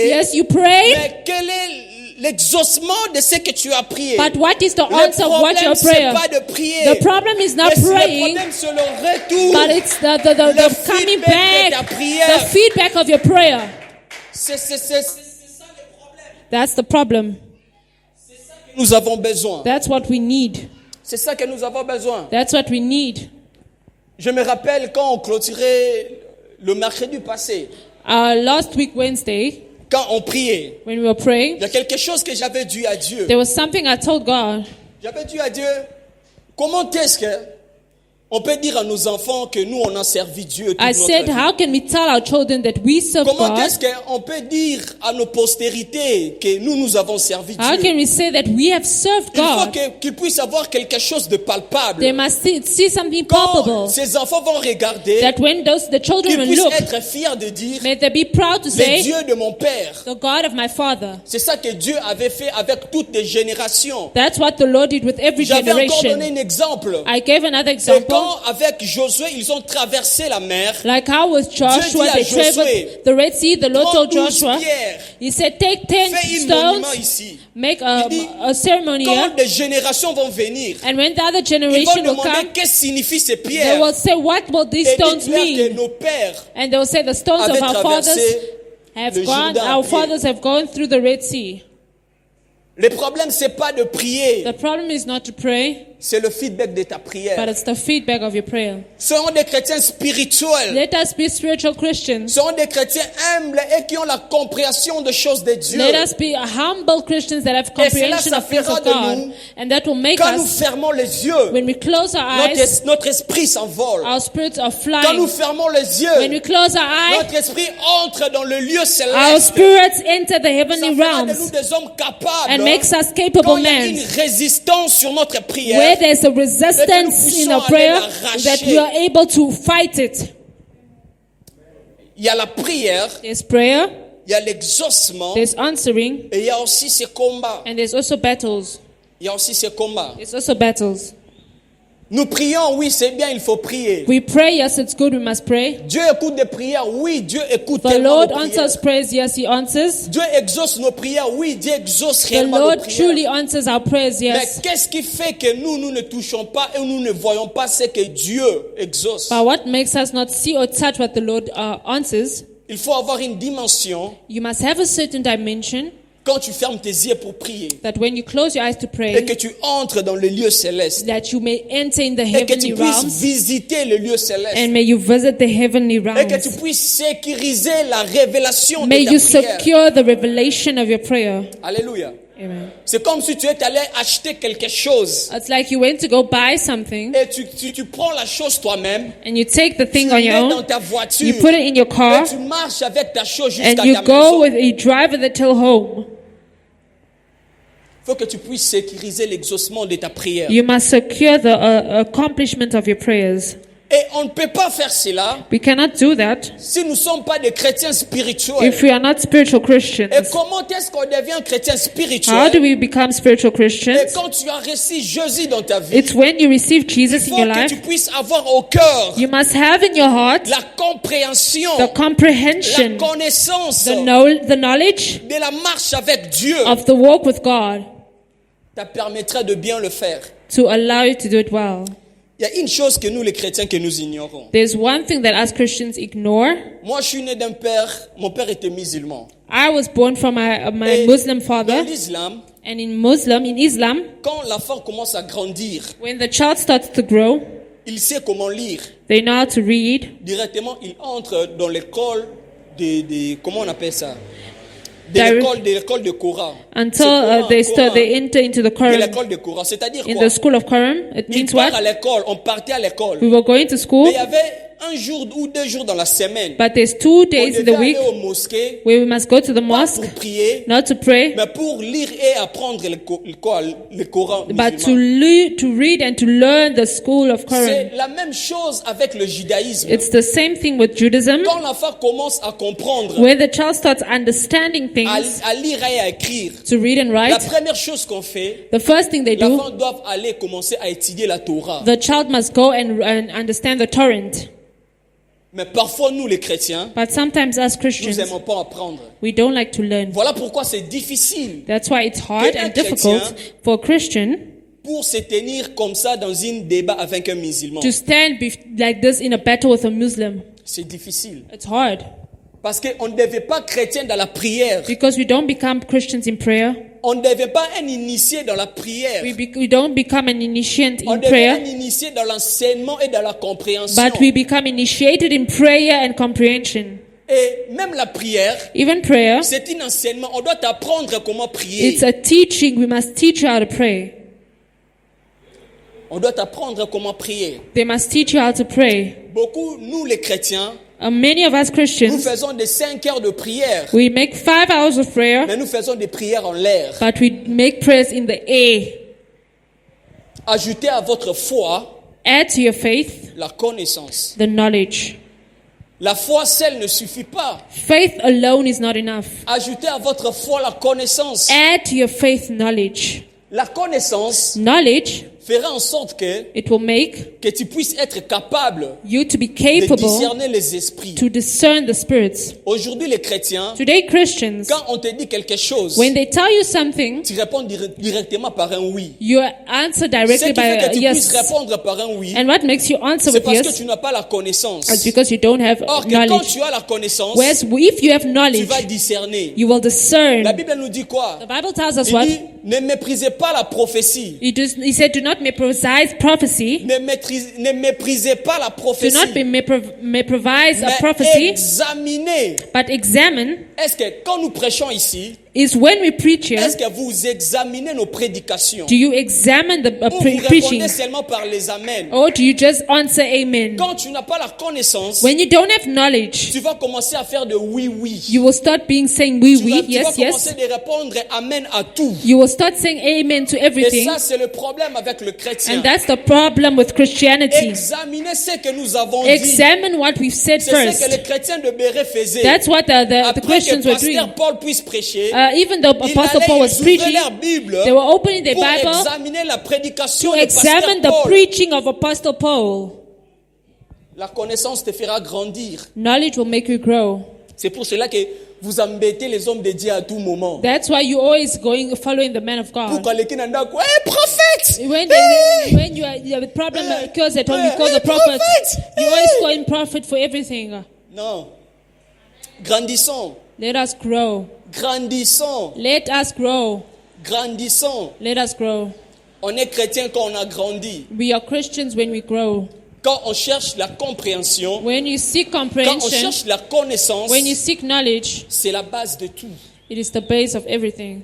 Yes, you pray, Mais quel est l'exaucement de ce que tu as prié? but what is the Le answer of what problème, your c'est prayer? pas de prier. The problem is not Mais praying, le problème, c'est le retour. but it's the Le coming feedback de ta back, prière. the feedback of your prayer. C'est ça le problème. That's the problem. Nous avons besoin. That's what we need. C'est ça que nous avons besoin. That's what we need. Je me rappelle quand on clôturait le mercredi passé, Last week, Wednesday, quand on priait, when we were praying, il y a quelque chose que j'avais dit à Dieu. there was something I told God. J'avais dit à Dieu, comment est-ce que on peut dire à nos enfants que nous, on a servi Dieu toute I notre said, vie? how can we tell our children that we serve Comment God? est-ce qu'on peut dire à nos postérités que nous avons servi How Dieu? can we say that we have served Il faut God? qu'ils puissent avoir quelque chose de palpable. They must see something Quand palpable. ces enfants vont regarder, That when the children qu'ils will puissent look, être fiers de dire, may they be proud to le say, Dieu de mon Père. the God of my father. C'est ça que Dieu avait fait avec toutes les générations. That's what the Lord did with every J'avais encore donné generation. un exemple. I gave another Et example. quand avec Josué, ils ont traversé la mer, Like how with Dieu dit Joshua, à they Josué, traveled the Red Sea, the Lord prends told 12 Joshua, pierres, he said, take 10 fais un monument stones, ici. make Il dit, a ceremony here, Quand des générations vont venir, and when the other ils vont generation will demander come, qu'est-ce que signifient ces they pierres. will say, what will these Et stones déclare que mean? nos pères And they will say, the stones of avaient our fathers traversé have le gone, Jourdain à our pied. fathers have gone through the Red Sea. Le problème, c'est pas de prier, The problem is not to pray, c'est le feedback de ta but prière. it's the feedback of your prayer. Serons des chrétiens spirituels. Let us be spiritual Christians. Serons des chrétiens humbles et qui ont la compréhension des choses de Dieu. Let us be humble Christians that have comprehension ça of things fera of de God. nous, And that will make Quand nous us, fermons les yeux, when we close our eyes, notre esprit s'envole. our spirits are Quand nous flying. fermons les When we yeux, close our eyes, notre esprit entre dans le lieu our céleste. spirits enter the Ça heavenly fera de nous realms des hommes capables. and makes us Quand capable il y a une men. résistance sur notre prière, Where there's a resistance in our prayer, that we are able to fight it. il y a la prière, There's prayer, il y a l'exaucement, there's answering, et il y a aussi ces combats. and there's also battles. Il y a aussi ces combats. There's also battles. Nous prions, oui, c'est bien, il faut prier. We pray, yes, it's good, we must pray. Dieu écoute des prières, oui, Dieu écoute The tellement Lord nos prières. answers prayers, yes, He answers. Dieu exauce nos prières, oui, Dieu exauce The réellement nos Lord prières. truly answers our prayers, Mais yes. qu'est-ce qui fait que nous ne touchons pas et nous ne voyons pas ce que Dieu exauce? But what makes us not see or touch what the Lord answers? Il faut avoir une dimension You must have a certain dimension quand tu fermes tes yeux pour prier that when you close your eyes to et pray, que tu entres dans le lieu céleste that you may enter in the et que tu heavenly puisses realms, visiter le lieu céleste and may you visit the heavenly et que tu realms. puisses sécuriser la révélation May de you ta prière. secure the revelation of your prayer. Alléluia. Amen. C'est comme si tu étais allé acheter quelque chose It's like you went to go buy something et tu prends la chose toi-même, and you take the tu thing le on mets your dans own, ta voiture you put it in your car, et tu marches avec ta chose jusqu'à and you ta go maison. with, you drive with it till home. Il faut que tu puisses sécuriser l'exaucement de ta prière. You must secure the accomplishment of your prayers. Et on ne peut pas faire cela We cannot do that si nous ne sommes pas des chrétiens spirituels. if we are not spiritual Et Christians. comment est-ce qu'on devient chrétien How do spirituel? we become spiritual Et Christians? quand tu as reçu Jésus dans ta vie, It's when you receive il Jesus in faut your que life. tu puisses avoir au cœur You must have in your heart la compréhension, the la comprehension, connaissance the knowledge de la marche avec Dieu. of the walk with God Ça permettrait de bien le faire. to allow you to do it well. Il y a une chose que nous, les chrétiens, que nous ignorons. There's one thing that us Christians ignore. Moi, je suis né d'un père, mon père était musulman. I was born from my Et Muslim dans father, l'islam, and in Islam, quand l'enfant commence à grandir, when the child starts to grow, il sait comment lire. they know how to read. Directement, il entre dans l'école comment on appelle ça? Direct- De l'école de Korah. Until C'est Korah, they enter into the de Quran. l'école de Korah. C'est-à-dire In quoi? the school of Quran, it Il means part à what? l'école, on partait à l'école. We were going to Mais school, il y avait un jour ou 2 jours dans la semaine. But there's 2 On days in devait the week aller aux mosquées, where we must go to the pas mosque, pour prier, not to pray, mais pour lire et apprendre le Coran but to musulman. read and to learn the school of Quran. C'est la même chose avec le judaïsme. It's the same thing with Judaism. Quand l'enfant commence à comprendre, When the child starts understanding things, à lire et à écrire, to read and la write, première chose qu'on fait, the first thing they do, l'enfant doit aller commencer à étudier la Torah. the child must go and understand the Torah. Mais parfois, nous les chrétiens, But sometimes us nous Christians, n'aimons pas apprendre. we don't like to learn. Voilà pourquoi c'est difficile That's why it's hard qu'un and difficult for a Christian pour se tenir comme ça dans un débat avec un musulman. to stand like this in a battle with a Muslim. C'est difficile. It's hard Parce qu'on ne devait pas chrétien dans la prière. because we don't become Christians in prayer. On ne devait pas un initié dans la prière. We don't become an initiate On in devait prayer, un initié dans l'enseignement et dans la compréhension. but we become initiated in prayer and comprehension. Et même la prière, Even prayer, c'est un enseignement. On doit apprendre comment prier. it's a teaching. We must teach you how to pray. On doit apprendre comment prier. They must teach you how to pray. Beaucoup, nous les chrétiens, Many of us nous Christians, faisons des 5 heures de prière. we make 5 hours of prayer, Mais nous faisons des prières en l'air. but we make prayers in the air. Ajoutez à votre foi Add to your faith la connaissance. the knowledge. La foi seule ne suffit pas. Faith alone is not enough. Ajoutez à votre foi la connaissance. Add to your faith knowledge. La connaissance Knowledge, fera en sorte que it will make tu puisses être capable you to be de capable discerner les esprits. to discern the spirits. Aujourd'hui, les chrétiens, Today, Christians, quand on te dit quelque chose, when they tell you something, tu réponds directement par un oui. you answer Ce directly qui fait by que tu yes. puisses répondre par un oui, And what makes you answer c'est with parce que yes? tu n'as pas la connaissance. It's because you don't have Or que quand knowledge. tu as la connaissance, Whereas if you have tu knowledge, vas discerner. you will discern. La Bible nous dit quoi? The Bible tells us Il what? dit, ne méprisez pas la prophétie. He said, do not méprise prophecy. Ne méprisez pas la Do prophétie. not méprise a Mais prophecy, examinez. but examine. Est-ce que quand nous prêchons ici, Is when we preach here, est-ce que vous examinez nos prédications? do you examine the Ou vous preaching? répondez seulement par les amens? Or do you just answer amen? Quand tu n'as pas la connaissance, When you don't have knowledge, tu vas commencer à faire de oui. you will start saying oui, Tu vas yes, commencer yes. de répondre amen à tout. You will start saying amen to Et everything. ça, c'est le problème avec le chrétien. And that's the problem with Christianity. Examinez ce que nous avons dit. Examine what we've said C'est ce que first. les chrétiens de Béret faisaient. That's what the Après Christians que were doing. pasteur Paul puisse prêcher, Even the ils Apostle Paul allaient was ouvrir preaching, leur Bible they were opening their pour Bible examiner la prédication to de pasteur examine the Paul. preaching of Apostle Paul. La connaissance te fera grandir. Knowledge will make you grow. C'est pour cela que vous embêtez les hommes de Dieu à tout moment. That's why you always following the man of Pour God. quand les gens disent quoi, prophète! When you have a problem occurs at home, you call the prophet. You always call him prophet for everything. Non. Grandissons. Let us grow. Grandissons. Let us grow. Grandissons. Let us grow. On est chrétien quand on a grandi. We are Christians when we grow. Quand on cherche la compréhension, When you seek quand on comprehension, cherche la connaissance, when you seek knowledge, c'est la base de tout. it is the base of everything.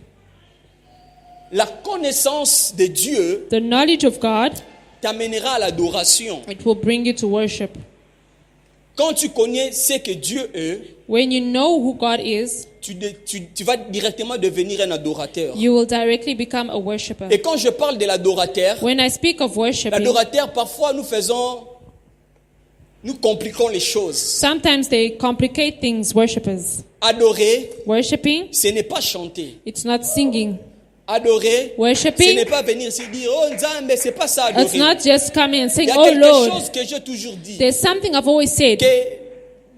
La connaissance de Dieu The knowledge of God, t'amènera à l'adoration. it will bring you to worship. Quand tu connais ce que Dieu est, When you know who God is, tu vas directement devenir un adorateur. you will directly become a worshiper. Et quand je parle de l'adorateur, When I speak of worshiping, l'adorateur, parfois nous compliquons les choses. sometimes they complicate things, worshippers. Adorer, Worshipping, ce n'est pas chanter. it's not singing. Adorer, ce Worshipping, n'est pas venir se dire, oh Nzambe, c'est pas ça it's adorer. not just coming and Il saying, y a oh quelque Lord. chose que j'ai toujours dit, There's something I've always said, que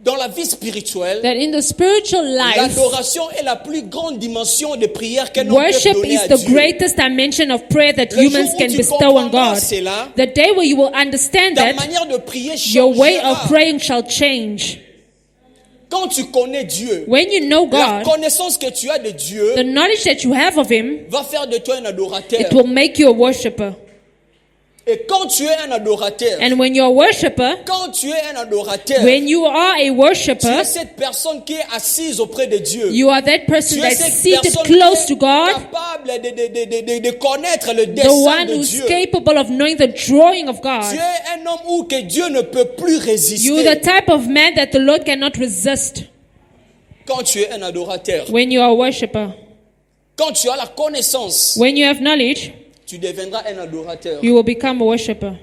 dans la vie spirituelle, that in the spiritual life, l'adoration est la plus grande dimension de prière que nous pouvons worship donner is à the Dieu. great dimension of prayer that Le humans jour où can tu bestow on comprendras God. cela, The day where you will understand ta that, manière de prier your way of changera. praying shall change. Quand tu connais Dieu, When you know la God, connaissance que tu as de Dieu the knowledge that you have of Him, va faire de toi un adorateur. it will make you a worshiper. Et quand tu es un adorateur, And when you're a worshiper, quand tu es un adorateur, when you are a tu worshiper, es cette personne qui est assise auprès de Dieu. you are that person Tu es that's cette seated personne close qui to est God, capable de connaître le The dessein one de who's Dieu. capable of knowing the drawing of Tu God. es un homme où que Dieu ne peut plus You're the résister. type of man that the Lord cannot resist Quand tu es un adorateur, when you are a worshiper. quand tu as la connaissance, When you have knowledge, tu deviendras un adorateur. you will become a worshiper.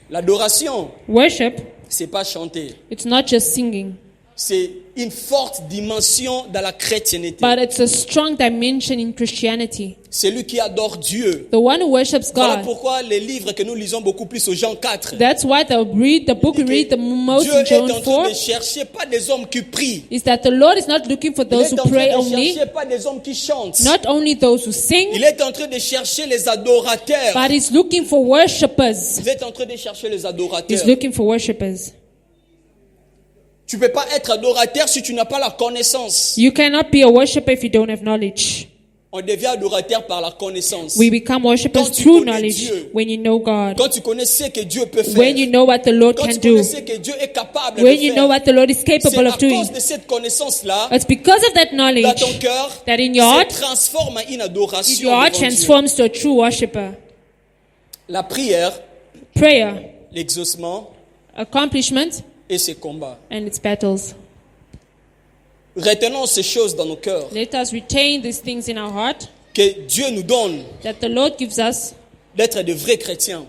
L'adoration, Worship, c'est pas chanter. it's not just singing, C'est une forte dimension dans la chrétienté. but it's a strong dimension in Christianity. Celui qui adore Dieu. The one who worships Voilà God. pourquoi les livres que nous lisons beaucoup plus au Jean 4. That's why the book we read the most Dieu in est John en train 4 de chercher pas des hommes qui prient. is that the Lord is not looking for Il those est who en train pray de only, chercher pas des hommes qui chantent. not only those who Il sing, est en train de chercher les adorateurs. but He's looking for worshippers. Vous êtes en train de chercher les He's adorateurs. looking for worshippers. Tu ne peux pas être adorateur si tu n'as pas la connaissance. You cannot be a worshipper if you don't have knowledge. On devient adorateur par la connaissance. We become worshippers Quand tu through connais knowledge Dieu, when you know God. Quand tu connais ce que Dieu peut faire. When you know what the Lord Quand can tu connais do. ce que Dieu est capable When de you faire. know what the Lord is C'est capable à of doing. cause de cette connaissance-là It's because of that dans knowledge ton cœur that in your heart, se transforme en une adoration. your heart devant Dieu. transforms to a true worshipper. La prière, Prayer, l'exaucement accomplishment, et ses combats. and its battles. Retenons ces choses dans nos cœurs. Let us retain these things in our heart Que Dieu nous donne that the Lord gives us d'être de vrais chrétiens.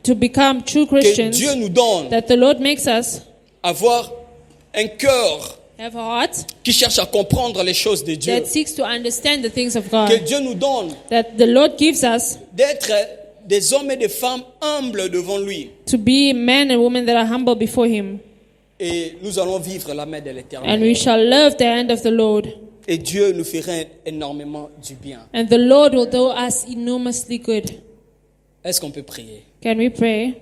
to become true Que Christians, Dieu nous donne that the Lord makes us avoir un cœur have a heart qui cherche à comprendre les choses de Dieu. that seeks to understand the things of Que God, Dieu nous donne that the Lord gives us d'être des hommes et des femmes humbles devant lui. to be men and women that are humble before Him. Et nous allons vivre la main de l'Éternel. And we shall love the hand of the Lord. Et Dieu nous fera énormément du bien. And the Lord will do us enormously good. Est-ce qu'on peut prier? Can we pray?